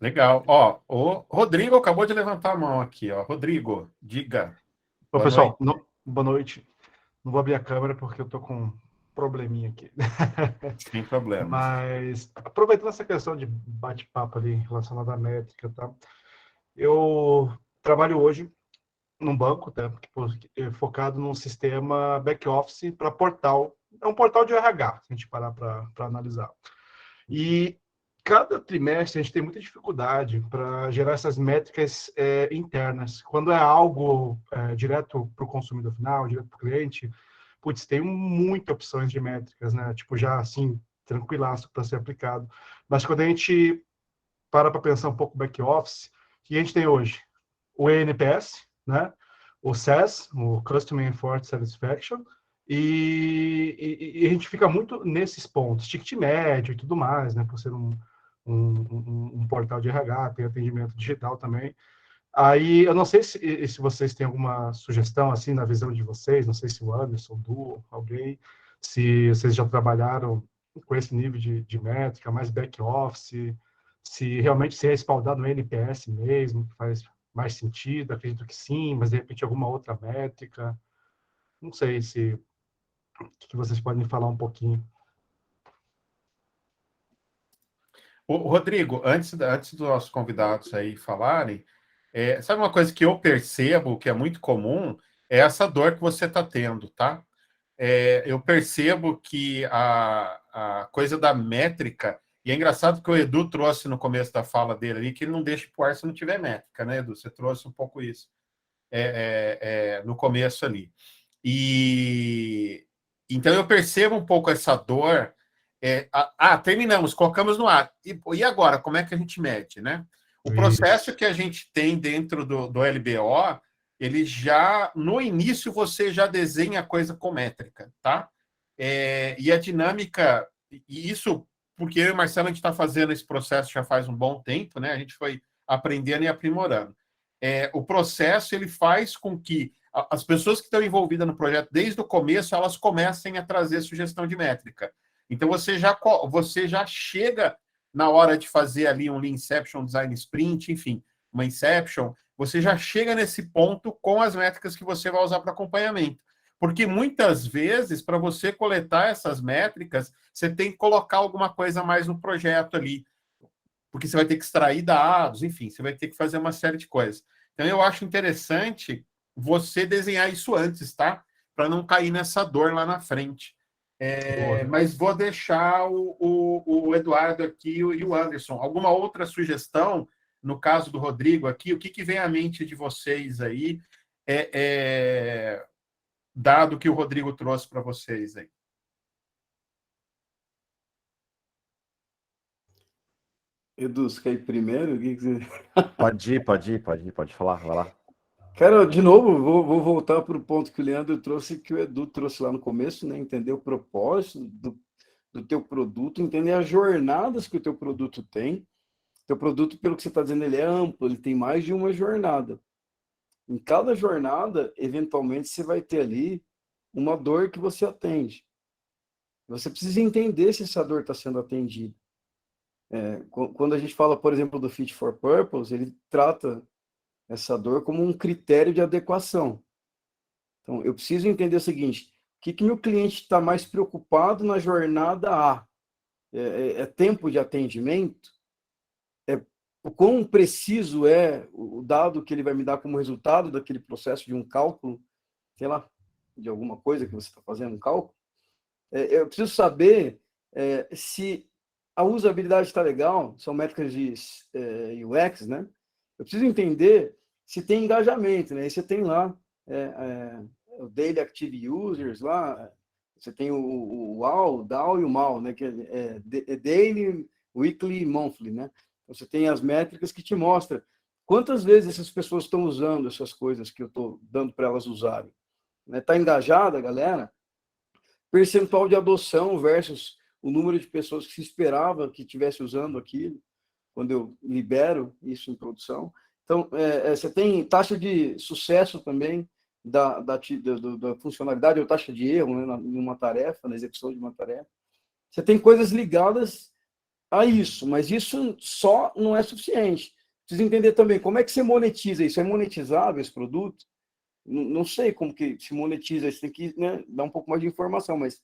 Legal. Ó, o Rodrigo acabou de levantar a mão aqui, ó. Rodrigo, diga. Ô, Boa pessoal, noite. boa noite. Não vou abrir a câmera porque eu tô com um probleminha aqui. Sem problemas. Mas, aproveitando essa questão de bate-papo ali relacionada à métrica, tá? Eu trabalho hoje num banco, tá? Focado num sistema back-office para portal. É um portal de RH, se a gente parar para analisar. E cada trimestre a gente tem muita dificuldade para gerar essas métricas internas. Quando é algo direto para o consumidor final, direto para o cliente, putz, tem muitas opções de métricas, né? Tipo, já assim, tranquilaço para ser aplicado. Mas quando a gente para pensar um pouco back-office, o que a gente tem hoje? O ENPS, né? O CSAS, o Customer Enforced Satisfaction, e a gente fica muito nesses pontos, ticket médio e tudo mais, né? Por ser um portal de RH, tem atendimento digital também. Aí, eu não sei se vocês têm alguma sugestão, assim, na visão de vocês, não sei se o Anderson, o Du, alguém, se vocês já trabalharam com esse nível de métrica, mais back-office, se realmente se é respaldado no NPS mesmo, que faz mais sentido, acredito que sim, mas de repente alguma outra métrica, não sei se que vocês podem falar um pouquinho. Rodrigo, antes dos nossos convidados aí falarem, sabe uma coisa que eu percebo que é muito comum? É essa dor que você está tendo, tá? Eu percebo que a coisa da métrica, e é engraçado que o Edu trouxe no começo da fala dele ali, que ele não deixa pro ar se não tiver métrica, né, Edu? Você trouxe um pouco isso no começo ali. E então eu percebo um pouco essa dor. Terminamos, colocamos no ar. E agora, como é que a gente mede, né? O processo que a gente tem dentro do LBO, ele já, no início, você já desenha a coisa com métrica, tá? E a dinâmica, e isso porque eu e o Marcelo, a gente está fazendo esse processo já faz um bom tempo, né? A gente foi aprendendo e aprimorando. O processo, ele faz com que as pessoas que estão envolvidas no projeto desde o começo, elas comecem a trazer sugestão de métrica. Então, você já chega na hora de fazer ali um Lean Inception, Design Sprint, enfim, uma Inception, você já chega nesse ponto com as métricas que você vai usar para acompanhamento. Porque muitas vezes, para você coletar essas métricas, você tem que colocar alguma coisa a mais no projeto ali. Porque você vai ter que extrair dados, enfim, você vai ter que fazer uma série de coisas. Então, eu acho interessante você desenhar isso antes, tá? Para não cair nessa dor lá na frente. Mas vou deixar o Eduardo aqui e o Anderson. Alguma outra sugestão, no caso do Rodrigo aqui, o que vem à mente de vocês aí, dado que o Rodrigo trouxe para vocês aí? Edu, você quer ir primeiro? O que você... Pode falar, vai lá. Cara, de novo, vou voltar para o ponto que o Leandro trouxe, que o Edu trouxe lá no começo, né? Entender o propósito do teu produto, entender as jornadas que o teu produto tem. Teu produto, pelo que você está dizendo, ele é amplo, ele tem mais de uma jornada. Em cada jornada, eventualmente, você vai ter ali uma dor que você atende. Você precisa entender se essa dor está sendo atendida. Quando a gente fala, por exemplo, do Fit for Purpose, ele trata essa dor como um critério de adequação. Então, eu preciso entender o seguinte: o que meu cliente está mais preocupado na jornada A? É tempo de atendimento? O quão preciso é o dado que ele vai me dar como resultado daquele processo de um cálculo, sei lá, de alguma coisa que você está fazendo um cálculo? Eu preciso saber se a usabilidade está legal, são métricas de UX, né? Eu preciso entender se tem engajamento, né? E você tem lá o Daily Active Users, lá, você tem o WAU, o DAO e o MAU, né? Que é Daily, Weekly, Monthly, né? Você tem as métricas que te mostram quantas vezes essas pessoas estão usando essas coisas que eu estou dando para elas usarem. Está engajada, galera? Percentual de adoção versus o número de pessoas que se esperava que estivesse usando aquilo, quando eu libero isso em produção. Então, você tem taxa de sucesso também da funcionalidade, ou taxa de erro, né, numa tarefa, na execução de uma tarefa. Você tem coisas ligadas a isso, mas isso só não é suficiente. Precisa entender também como é que você monetiza isso. É monetizável esse produto? Não sei como que se monetiza, você tem que, né, dar um pouco mais de informação, mas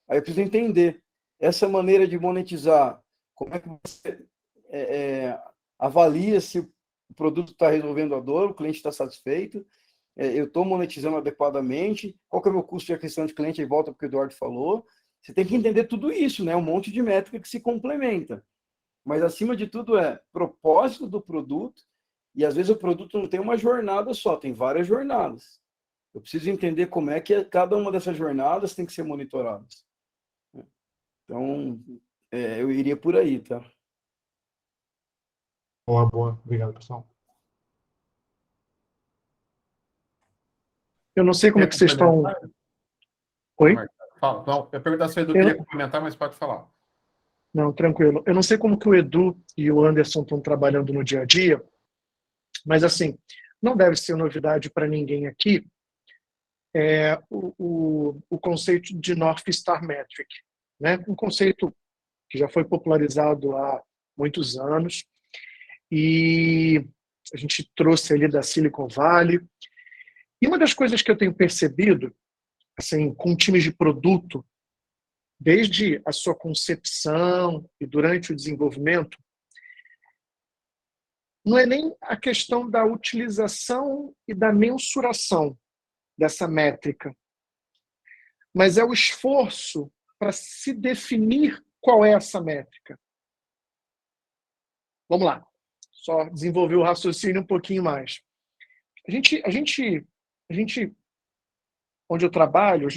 aí eu preciso entender essa maneira de monetizar, como é que você avalia se o produto está resolvendo a dor, o cliente está satisfeito, eu estou monetizando adequadamente, qual que é o meu custo de aquisição de cliente, aí volta porque o Eduardo falou. Você tem que entender tudo isso, né? Um monte de métrica que se complementa. Mas, acima de tudo, propósito do produto, e às vezes o produto não tem uma jornada só, tem várias jornadas. Eu preciso entender como é que cada uma dessas jornadas tem que ser monitoradas. Então, eu iria por aí, tá? Boa. Obrigado, pessoal. Eu não sei como é que vocês estão... Oi? Fala. Não, eu ia perguntar se o Edu queria complementar, mas pode falar. Não, tranquilo. Eu não sei como que o Edu e o Anderson estão trabalhando no dia a dia, Mas, assim, não deve ser novidade para ninguém aqui o conceito de North Star Metric, né? Um conceito que já foi popularizado há muitos anos e a gente trouxe ali da Silicon Valley. E uma das coisas que eu tenho percebido, assim, com times de produto, desde a sua concepção e durante o desenvolvimento, não é nem a questão da utilização e da mensuração dessa métrica, mas é o esforço para se definir qual é essa métrica. Vamos lá, só desenvolver o raciocínio um pouquinho mais. A gente, onde eu trabalho,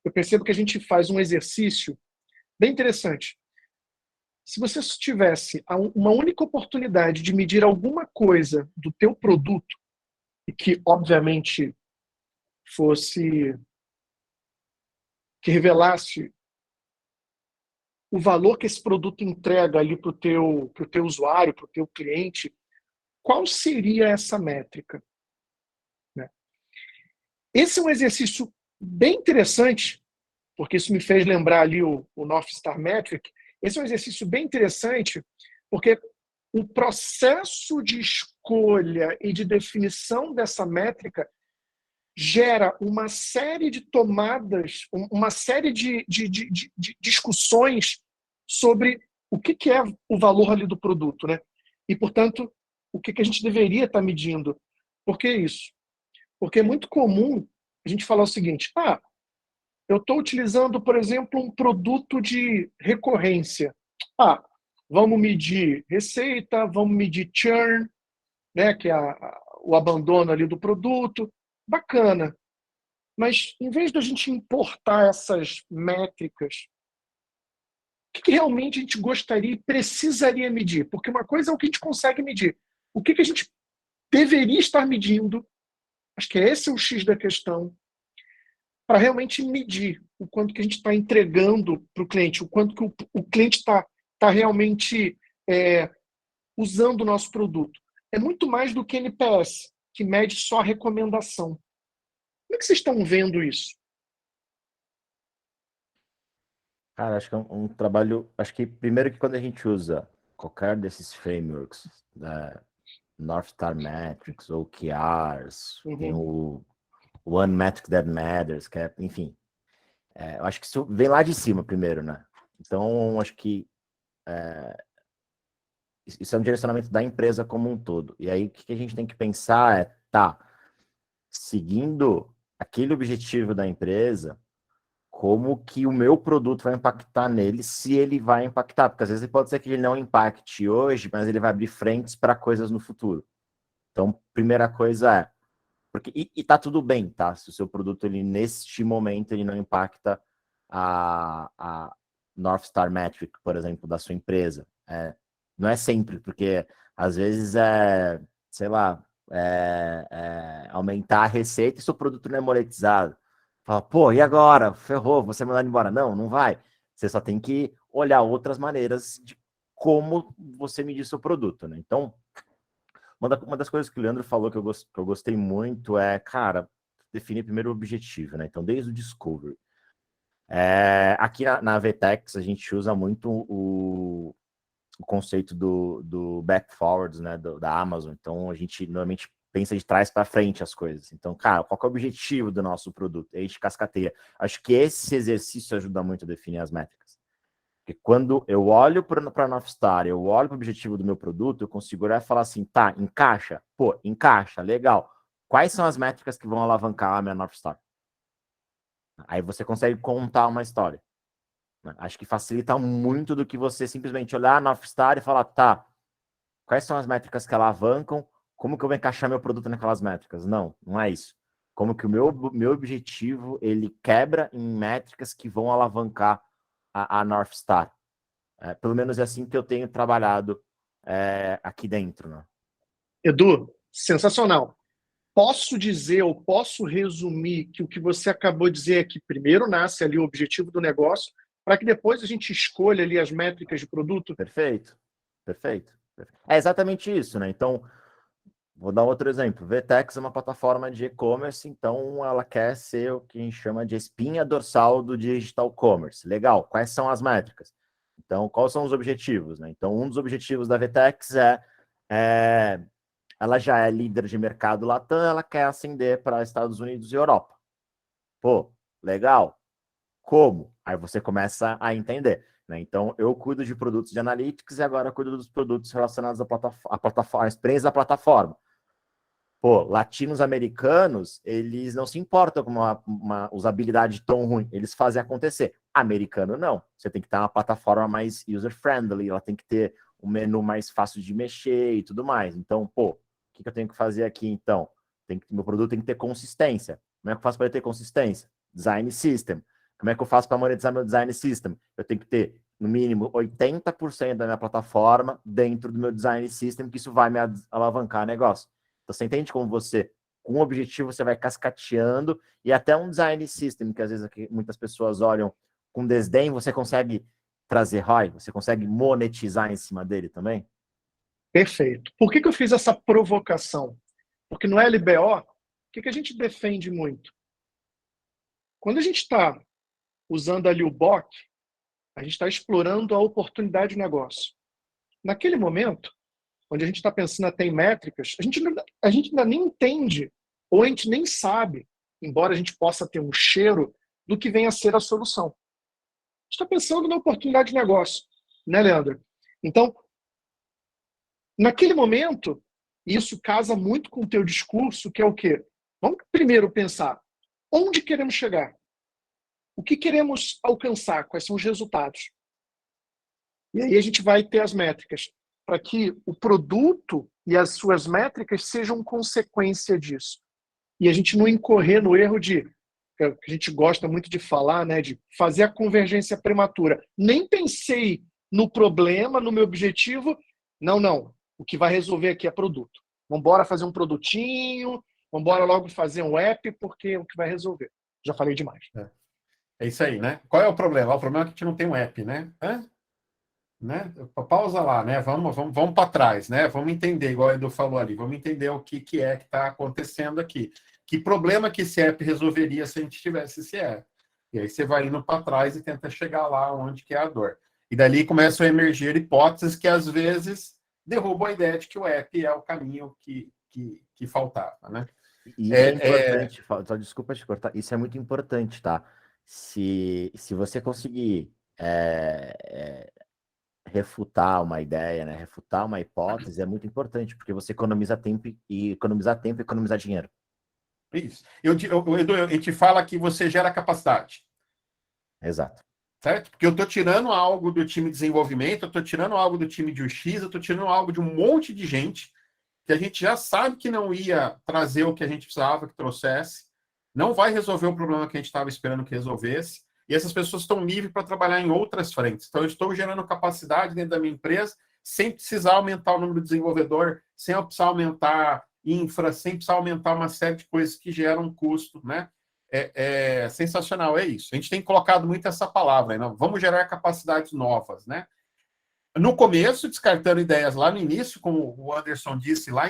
eu percebo que a gente faz um exercício bem interessante. Se você tivesse uma única oportunidade de medir alguma coisa do teu produto e que, obviamente, que revelasse o valor que esse produto entrega ali para o teu usuário, para o teu cliente, qual seria essa métrica? Né? Esse é um exercício bem interessante, porque isso me fez lembrar ali o North Star Metric. Esse é um exercício bem interessante, porque o processo de escolha e de definição dessa métrica gera uma série de tomadas, uma série de discussões sobre o que é o valor ali do produto, né? E, portanto, o que a gente deveria estar medindo. Por que isso? Porque é muito comum a gente falar o seguinte: eu estou utilizando, por exemplo, um produto de recorrência. Vamos medir receita, vamos medir churn, né, que é o abandono ali do produto. Bacana. Mas, em vez de a gente importar essas métricas, o que realmente a gente gostaria e precisaria medir? Porque uma coisa é o que a gente consegue medir. O que a gente deveria estar medindo, acho que esse é o X da questão, para realmente medir o quanto que a gente está entregando para o cliente, o quanto que o cliente está realmente usando o nosso produto. É muito mais do que NPS, que mede só a recomendação. Como é que vocês estão vendo isso? Cara, acho que é um trabalho. Acho que primeiro que quando a gente usa qualquer desses frameworks, da North Star Metrics ou OKRs, tem o One Metric That Matters, que é, enfim. Eu acho que isso vem lá de cima primeiro, né? Então, acho que isso é um direcionamento da empresa como um todo. E aí, o que a gente tem que pensar seguindo aquele objetivo da empresa, como que o meu produto vai impactar nele, se ele vai impactar. Porque às vezes pode ser que ele não impacte hoje, mas ele vai abrir frentes para coisas no futuro. Então, primeira coisa e tá tudo bem, tá? Se o seu produto, ele neste momento, ele não impacta a North Star Metric, por exemplo, da sua empresa. Não é sempre, porque às vezes sei lá, aumentar a receita e seu produto não é monetizado. Fala, pô, e agora? Ferrou, você mandar embora. Não vai. Você só tem que olhar outras maneiras de como você medir seu produto, né? Então, uma das coisas que o Leandro falou que eu gostei muito cara, definir primeiro o objetivo, né? Então, desde o discovery. Aqui na Vtex, a gente usa muito o conceito do back forwards, né, da Amazon. Então, a gente normalmente pensa de trás para frente as coisas. Então, cara, qual é o objetivo do nosso produto? A gente cascateia. Acho que esse exercício ajuda muito a definir as métricas. Porque quando eu olho para a North Star, eu olho para o objetivo do meu produto, eu consigo olhar e falar assim, tá, encaixa? Pô, encaixa, legal. Quais são as métricas que vão alavancar a minha North Star? Aí você consegue contar uma história. Acho que facilita muito do que você simplesmente olhar a North Star e falar, tá, quais são as métricas que alavancam, como que eu vou encaixar meu produto naquelas métricas? Não é isso. Como que o meu objetivo, ele quebra em métricas que vão alavancar a North Star. Pelo menos é assim que eu tenho trabalhado aqui dentro. Né? Edu, sensacional. Posso dizer ou posso resumir que o que você acabou de dizer é que primeiro nasce ali o objetivo do negócio, para que depois a gente escolha ali as métricas de produto? Perfeito. É exatamente isso, né? Então, Vou dar outro exemplo. Vtex é uma plataforma de e-commerce, então ela quer ser o que a gente chama de espinha dorsal do digital commerce. Legal. Quais são as métricas? Então, quais são os objetivos, né? Então, um dos objetivos da Vtex ela já é líder de mercado Latam, ela quer ascender para Estados Unidos e Europa. Pô, legal. Como? Aí você começa a entender, né? Então, eu cuido de produtos de analytics e agora eu cuido dos produtos relacionados à plataforma, à experiência da plataforma. Pô, latinos americanos, eles não se importam com uma usabilidade tão ruim, eles fazem acontecer. Americano, não. Você tem que ter uma plataforma mais user-friendly, ela tem que ter um menu mais fácil de mexer e tudo mais. Então, pô, o que eu tenho que fazer aqui, então? Meu produto tem que ter consistência. Como é que eu faço para ter consistência? Design System. Como é que eu faço para monetizar meu Design System? Eu tenho que ter, no mínimo, 80% da minha plataforma dentro do meu Design System, que isso vai me alavancar negócio. Então, você entende como você, com um objetivo, você vai cascateando e até um Design System, que às vezes muitas pessoas olham com desdém, você consegue trazer ROI, você consegue monetizar em cima dele também? Perfeito. Por que eu fiz essa provocação? Porque no LBO, o que a gente defende muito? Quando a gente está usando ali o BOC, a gente está explorando a oportunidade de negócio. Naquele momento, onde a gente está pensando até em métricas, a gente ainda nem entende, ou a gente nem sabe, embora a gente possa ter um cheiro do que vem a ser a solução. A gente está pensando na oportunidade de negócio, né, Leandro? Então, naquele momento, isso casa muito com o teu discurso, que é o quê? Vamos primeiro pensar onde queremos chegar, o que queremos alcançar, quais são os resultados. E aí a gente vai ter as métricas, para que o produto e as suas métricas sejam consequência disso. E a gente não incorrer no erro que a gente gosta muito de falar, né, de fazer a convergência prematura. Nem pensei no problema, no meu objetivo. Não. O que vai resolver aqui é produto. Vamos embora fazer um produtinho, vamos embora logo fazer um app, porque é o que vai resolver. Já falei demais. É isso aí, né? Qual é o problema? O problema é que a gente não tem um app, né? Né? Pausa lá, né? Vamos para trás, né? Vamos entender, igual o Edu falou ali, vamos entender o que é que está acontecendo aqui. Que problema que esse app resolveria se a gente tivesse esse app? E aí você vai indo para trás e tenta chegar lá onde que é a dor. E dali começam a emergir hipóteses que às vezes derrubam a ideia de que o app é o caminho que faltava, né? E isso é importante, só desculpa te cortar, isso é muito importante, tá? Se você conseguir refutar uma ideia, né? Refutar uma hipótese é muito importante, porque você economiza tempo e economizar dinheiro. Isso. Edu, a gente fala que você gera capacidade. Exato. Certo? Porque eu estou tirando algo do time de desenvolvimento, eu estou tirando algo do time de UX, eu estou tirando algo de um monte de gente que a gente já sabe que não ia trazer o que a gente precisava que trouxesse, não vai resolver o problema que a gente estava esperando que resolvesse, e essas pessoas estão livres para trabalhar em outras frentes. Então, eu estou gerando capacidade dentro da minha empresa sem precisar aumentar o número de desenvolvedor, sem precisar aumentar infra, sem precisar aumentar uma série de coisas que geram custo, né? É sensacional, é isso. A gente tem colocado muito essa palavra, né? Vamos gerar capacidades novas, né? No começo, descartando ideias lá no início, como o Anderson disse lá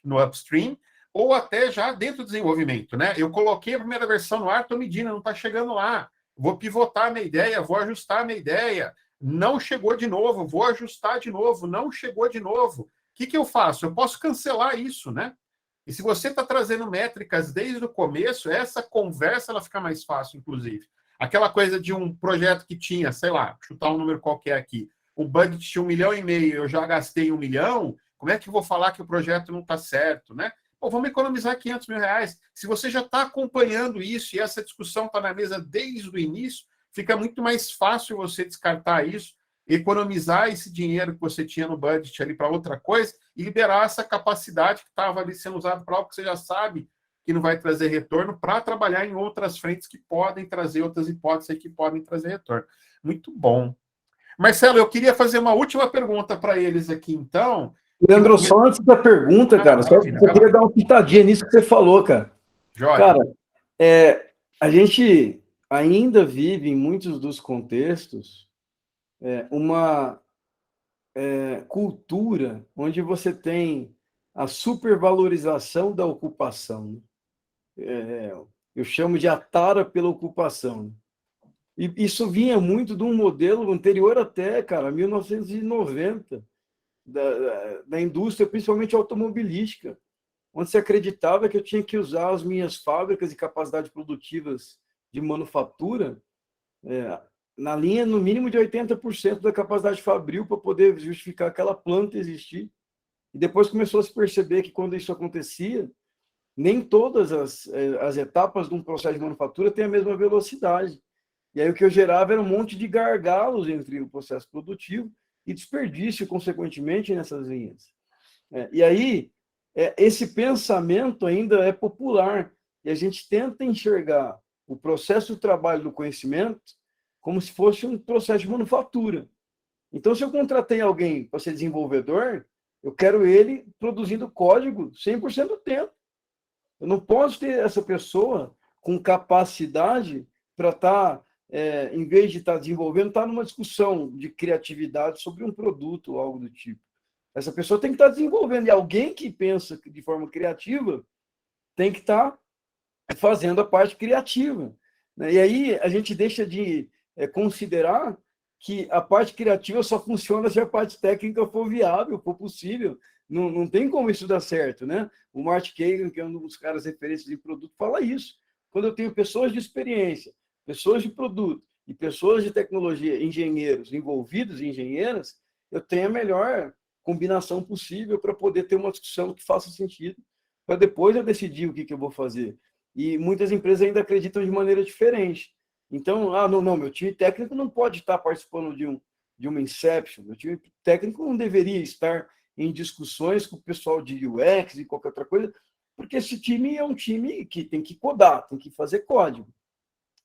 no upstream, ou até já dentro do desenvolvimento, né? Eu coloquei a primeira versão no ar, estou medindo, não está chegando lá. Vou pivotar a minha ideia, vou ajustar a minha ideia. Não chegou de novo, vou ajustar de novo, não chegou de novo. O que eu faço? Eu posso cancelar isso, né? E se você está trazendo métricas desde o começo, essa conversa ela fica mais fácil, inclusive. Aquela coisa de um projeto que tinha, sei lá, chutar um número qualquer aqui, o budget tinha 1,5 milhão, eu já gastei 1 milhão, como é que eu vou falar que o projeto não está certo, né? Pô, vamos economizar 500 mil reais. Se você já está acompanhando isso e essa discussão está na mesa desde o início, fica muito mais fácil você descartar isso, economizar esse dinheiro que você tinha no budget ali para outra coisa e liberar essa capacidade que estava ali sendo usada para algo que você já sabe que não vai trazer retorno, para trabalhar em outras frentes que podem trazer outras hipóteses que podem trazer retorno. Muito bom. Marcelo, eu queria fazer uma última pergunta para eles aqui, então. Leandro, só antes da pergunta, cara, só eu queria dar uma pitadinha nisso que você falou, cara. Jóia. Cara, a gente ainda vive, em muitos dos contextos, uma cultura onde você tem a supervalorização da ocupação, né? Eu chamo de a tara pela ocupação, né? E isso vinha muito de um modelo anterior até, cara, 1990, da indústria, principalmente automobilística, onde se acreditava que eu tinha que usar as minhas fábricas e capacidades produtivas de manufatura na linha, no mínimo, de 80% da capacidade fabril para poder justificar aquela planta existir. E depois começou a se perceber que, quando isso acontecia, nem todas as etapas de um processo de manufatura têm a mesma velocidade. E aí o que eu gerava era um monte de gargalos entre o processo produtivo e desperdício, consequentemente, nessas linhas. E aí, esse pensamento ainda é popular, e a gente tenta enxergar o processo de trabalho do conhecimento como se fosse um processo de manufatura. Então, se eu contratei alguém para ser desenvolvedor, eu quero ele produzindo código 100% do tempo. Eu não posso ter essa pessoa com capacidade para estar, em vez de estar desenvolvendo, estar numa discussão de criatividade sobre um produto ou algo do tipo. Essa pessoa tem que estar desenvolvendo. E alguém que pensa de forma criativa tem que estar fazendo a parte criativa. E aí a gente deixa de considerar que a parte criativa só funciona se a parte técnica for viável, for possível. Não tem como isso dar certo, né? O Martin Kagan, que é um dos caras referências de produto, fala isso. Quando eu tenho pessoas de experiência, pessoas de produto e pessoas de tecnologia, engenheiros envolvidos, engenheiras, eu tenho a melhor combinação possível para poder ter uma discussão que faça sentido, para depois eu decidir o que eu vou fazer. E muitas empresas ainda acreditam de maneira diferente. Então, não, meu time técnico não pode estar participando de uma Inception, meu time técnico não deveria estar em discussões com o pessoal de UX e qualquer outra coisa, porque esse time é um time que tem que codar, tem que fazer código.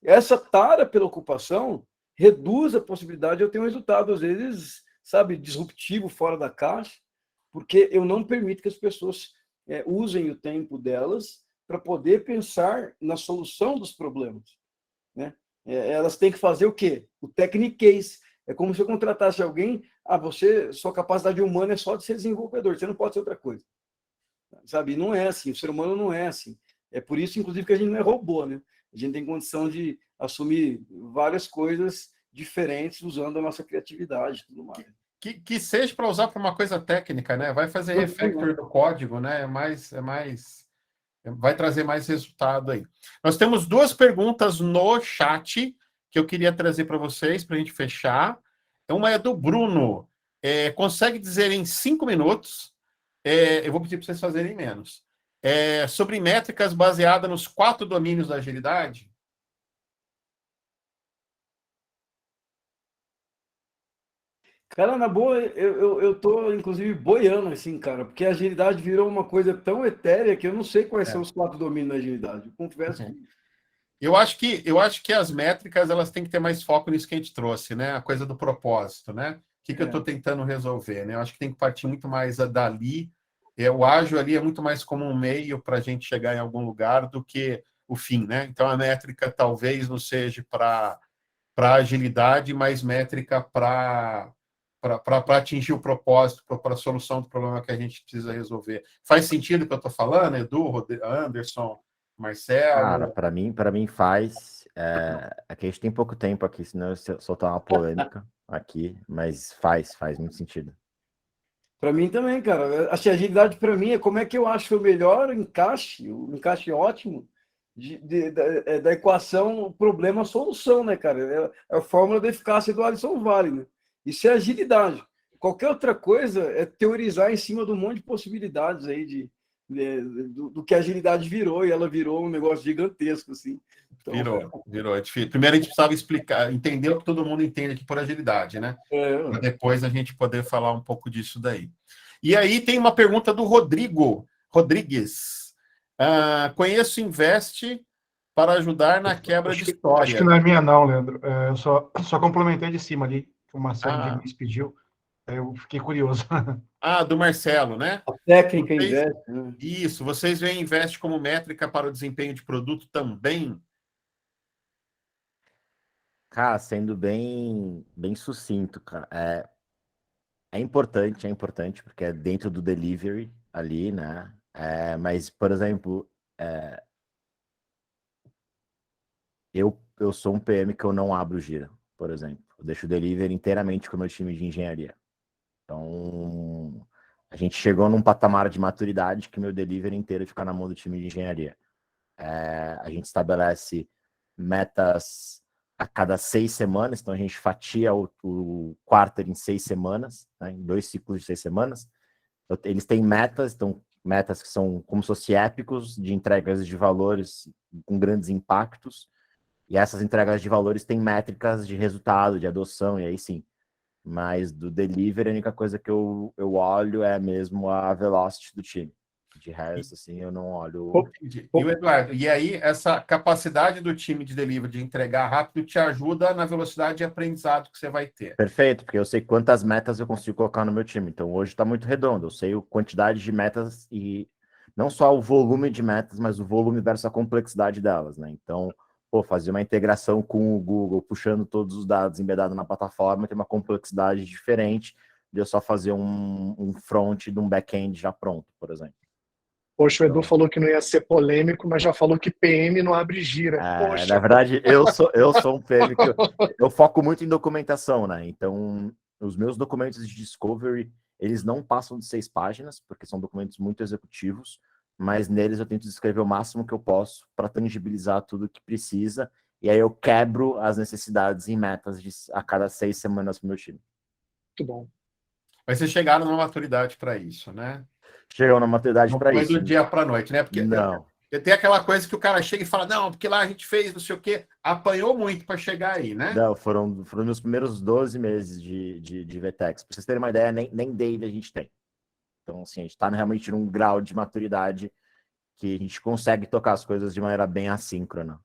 Essa tara pela ocupação reduz a possibilidade de eu ter um resultado, às vezes, sabe, disruptivo, fora da caixa, porque eu não permito que as pessoas usem o tempo delas para poder pensar na solução dos problemas, né? Elas têm que fazer o quê? O techniquez. É como se eu contratasse alguém, sua capacidade humana é só de ser desenvolvedor, você não pode ser outra coisa. Sabe? Não é assim, o ser humano não é assim. É por isso, inclusive, que a gente não é robô, né? A gente tem condição de assumir várias coisas diferentes usando a nossa criatividade e tudo mais. Que seja para usar para uma coisa técnica, né? Vai fazer refactor do código, né? Vai trazer mais resultado aí. Nós temos 2 perguntas no chat que eu queria trazer para vocês, para a gente fechar. Uma é do Bruno. Consegue dizer em 5 minutos, eu vou pedir para vocês fazerem menos, sobre métricas baseadas nos 4 domínios da agilidade? Cara, na boa, eu tô, inclusive, boiando, assim, cara, porque a agilidade virou uma coisa tão etérea que eu não sei quais são os 4 domínios da agilidade. Eu confesso que... Eu acho que as métricas elas têm que ter mais foco nisso que a gente trouxe, né? A coisa do propósito, né? O que eu estou tentando resolver, né? Eu acho que tem que partir muito mais dali. O ágil ali é muito mais como um meio para a gente chegar em algum lugar do que o fim, né? Então a métrica talvez não seja para agilidade, mas métrica para atingir o propósito, para a solução do problema que a gente precisa resolver. Faz sentido o que eu estou falando, Edu, Anderson, Marcelo? Cara, para mim faz. É que a gente tem pouco tempo aqui, senão eu soltar uma polêmica aqui, mas faz muito sentido. Para mim também, cara. A agilidade, para mim, é como é que eu acho o melhor encaixe, o encaixe ótimo da equação problema-solução, né, cara? É a fórmula da eficácia do Alisson Vale, né? Isso é agilidade. Qualquer outra coisa é teorizar em cima de um monte de possibilidades aí do que a agilidade virou, e ela virou um negócio gigantesco, assim. Então, virou. É difícil. Primeiro a gente precisava explicar, entender o que todo mundo entende aqui por agilidade, né? Para depois a gente poder falar um pouco disso daí. E aí tem uma pergunta do Rodrigo Rodrigues. Conheço Invest para ajudar na quebra de história. Acho que não é minha não, Leandro. Eu só complementei de cima ali, que o Marcelo Diniz pediu. Eu fiquei curioso. Do Marcelo, né? A técnica Invest. Né? Isso, vocês veem Invest como métrica para o desempenho de produto também? Cara, sendo bem sucinto, cara, é importante, porque é dentro do delivery ali, né? Mas, por exemplo, eu sou um PM que eu não abro gira, por exemplo. Eu deixo o delivery inteiramente com o meu time de engenharia. Então, a gente chegou num patamar de maturidade que meu delivery inteiro fica na mão do time de engenharia. A gente estabelece metas a cada 6 semanas, então a gente fatia o quarter em 6 semanas, né, em 2 ciclos de 6 semanas. Eles têm metas, então metas que são como se fossem épicos, de entregas de valores com grandes impactos, e essas entregas de valores têm métricas de resultado, de adoção, e aí sim. Mas do delivery, a única coisa que eu olho é mesmo a velocity do time. De resto, assim, eu não olho. Entendi. E o Eduardo, e aí essa capacidade do time de delivery de entregar rápido te ajuda na velocidade de aprendizado que você vai ter. Perfeito, porque eu sei quantas metas eu consigo colocar no meu time. Então, hoje está muito redondo. Eu sei a quantidade de metas e não só o volume de metas, mas o volume versus a complexidade delas, né? Então, fazer uma integração com o Google, puxando todos os dados embedados na plataforma, tem uma complexidade diferente de eu só fazer um front de um back-end já pronto, por exemplo. Poxa, o Edu falou que não ia ser polêmico, mas já falou que PM não abre gira. Poxa. Na verdade, eu sou um PM que eu foco muito em documentação, né? Então, os meus documentos de discovery, eles não passam de 6 páginas, porque são documentos muito executivos, mas neles eu tento descrever o máximo que eu posso para tangibilizar tudo que precisa, e aí eu quebro as necessidades em metas a cada 6 semanas para o meu time. Muito bom. Mas vocês chegaram numa maturidade para isso, né? Chegam na maturidade para isso. Não foi do dia para a noite, né? Porque não. Tem aquela coisa que o cara chega e fala, não, porque lá a gente fez não sei o quê, apanhou muito para chegar aí, né? Não, foram meus primeiros 12 meses de VTEX. Para vocês terem uma ideia, nem daily a gente tem. Então, assim, a gente está realmente num grau de maturidade que a gente consegue tocar as coisas de maneira bem assíncrona.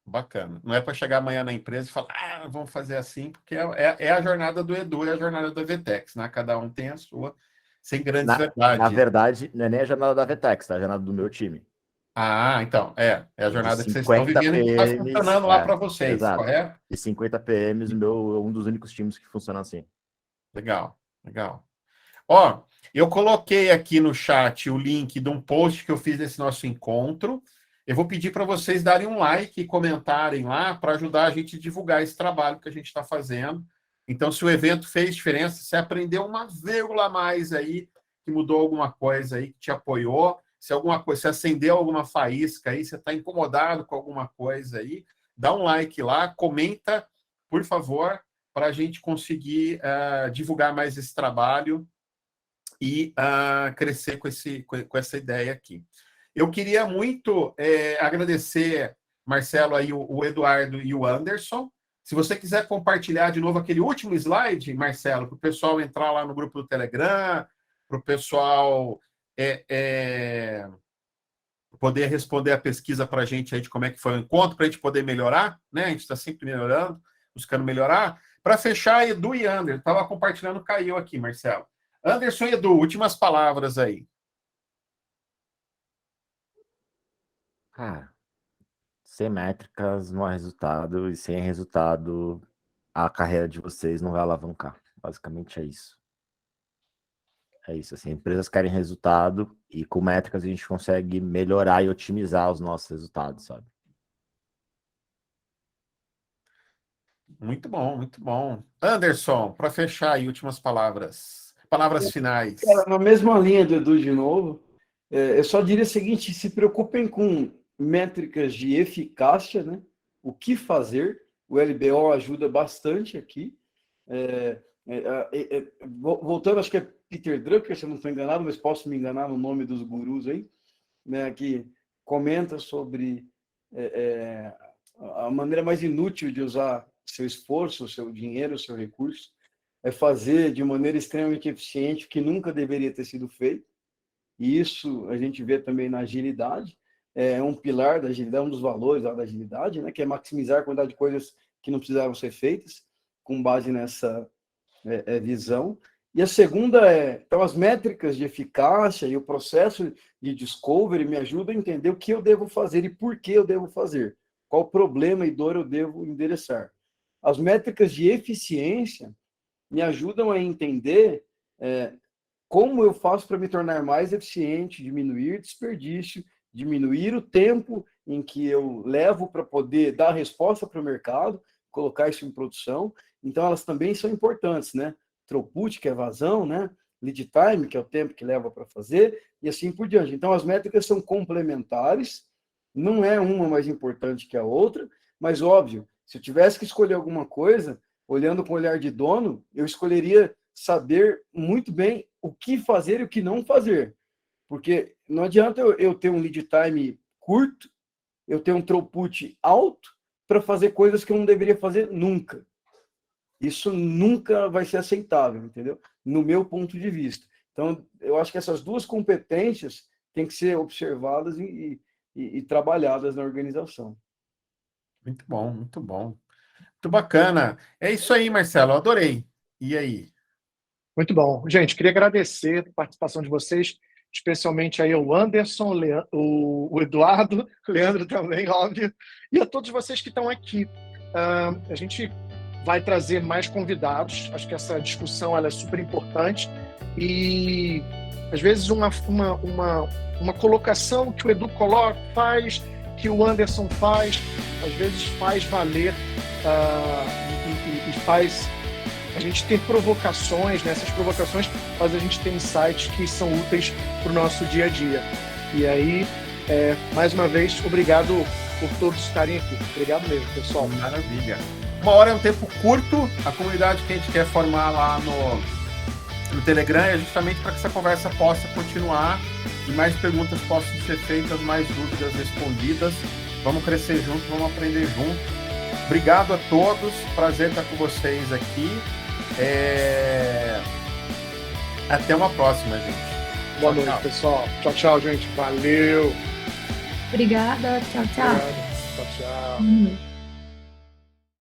Bacana. Não é para chegar amanhã na empresa e falar, vamos fazer assim, porque é a jornada do Edu, é a jornada da VTEX, né? Cada um tem a sua, sem grandes verdades. Na verdade, não é nem a jornada da VTEX, tá? É a jornada do meu time. Então, é a jornada que vocês estão vivendo e que está funcionando lá para vocês, exato. correto? De 50 PMs, um dos únicos times que funciona assim. Legal. Ó, eu coloquei aqui no chat o link de um post que eu fiz nesse nosso encontro. Eu vou pedir para vocês darem um like e comentarem lá para ajudar a gente a divulgar esse trabalho que a gente está fazendo. Então, se o evento fez diferença, se aprendeu uma vírgula a mais aí, que mudou alguma coisa aí, que te apoiou, se acendeu alguma faísca aí, você está incomodado com alguma coisa aí, dá um like lá, comenta, por favor, para a gente conseguir divulgar mais esse trabalho e crescer com essa ideia aqui. Eu queria muito agradecer, Marcelo, aí, o Eduardo e o Anderson. Se você quiser compartilhar de novo aquele último slide, Marcelo, para o pessoal entrar lá no grupo do Telegram, para o pessoal poder responder a pesquisa para a gente aí de como é que foi o encontro, para a gente poder melhorar, né? A gente está sempre melhorando, buscando melhorar. Para fechar, Edu e Anderson. Estava compartilhando, caiu aqui, Marcelo. Anderson e Edu, últimas palavras aí. Sem métricas não há resultado, e sem resultado a carreira de vocês não vai alavancar. Basicamente é isso. É isso, assim, empresas querem resultado e com métricas a gente consegue melhorar e otimizar os nossos resultados, sabe? Muito bom, muito bom. Anderson, para fechar aí, últimas palavras. Palavras finais. Na mesma linha do Edu de novo, eu só diria o seguinte, se preocupem com métricas de eficácia, né? O que fazer, o LBO ajuda bastante aqui. Voltando, acho que é Peter Drucker, se eu não estou enganado, mas posso me enganar no nome dos gurus aí, né, que comenta sobre a maneira mais inútil de usar seu esforço, seu dinheiro, seu recurso, é fazer de maneira extremamente eficiente o que nunca deveria ter sido feito. E isso a gente vê também na agilidade, é um pilar da agilidade, um dos valores da agilidade, né, que é maximizar a quantidade de coisas que não precisavam ser feitas, com base nessa visão. E a segunda então, as métricas de eficácia e o processo de discovery me ajudam a entender o que eu devo fazer e por que eu devo fazer, qual problema e dor eu devo endereçar. As métricas de eficiência me ajudam a entender como eu faço para me tornar mais eficiente, diminuir desperdício, diminuir o tempo em que eu levo para poder dar resposta para o mercado, colocar isso em produção. Então, elas também são importantes, né? Throughput, que é vazão, né? Lead time, que é o tempo que leva para fazer, e assim por diante. Então, as métricas são complementares, não é uma mais importante que a outra, mas, óbvio, se eu tivesse que escolher alguma coisa, olhando com o olhar de dono, eu escolheria saber muito bem o que fazer e o que não fazer. Porque não adianta eu ter um lead time curto, eu ter um throughput alto para fazer coisas que eu não deveria fazer nunca. Isso nunca vai ser aceitável, entendeu? No meu ponto de vista. Então, eu acho que essas duas competências têm que ser observadas e trabalhadas na organização. Muito bom, muito bom. Muito bacana. É isso aí, Marcelo, eu adorei. E aí? Muito bom. Gente, queria agradecer a participação de vocês, especialmente aí o Anderson, o Eduardo, o Leandro também, óbvio, e a todos vocês que estão aqui. A gente vai trazer mais convidados, acho que essa discussão ela é super importante e, às vezes, uma colocação que o Edu faz, que o Anderson faz, às vezes faz valer e faz a gente ter provocações, né? Essas provocações fazem a gente ter insights que são úteis para o nosso dia a dia. E aí, mais uma vez, obrigado por todos estarem aqui. Obrigado mesmo, pessoal. Maravilha. 1 hora é um tempo curto, a comunidade que a gente quer formar lá no Telegram é justamente para que essa conversa possa continuar e mais perguntas possam ser feitas, mais dúvidas respondidas. Vamos crescer junto, vamos aprender junto. Obrigado a todos, prazer estar com vocês aqui. Até uma próxima, gente. Boa noite, pessoal. Tchau, tchau, gente. Valeu. Obrigada. Tchau, tchau. Obrigado. Tchau, tchau.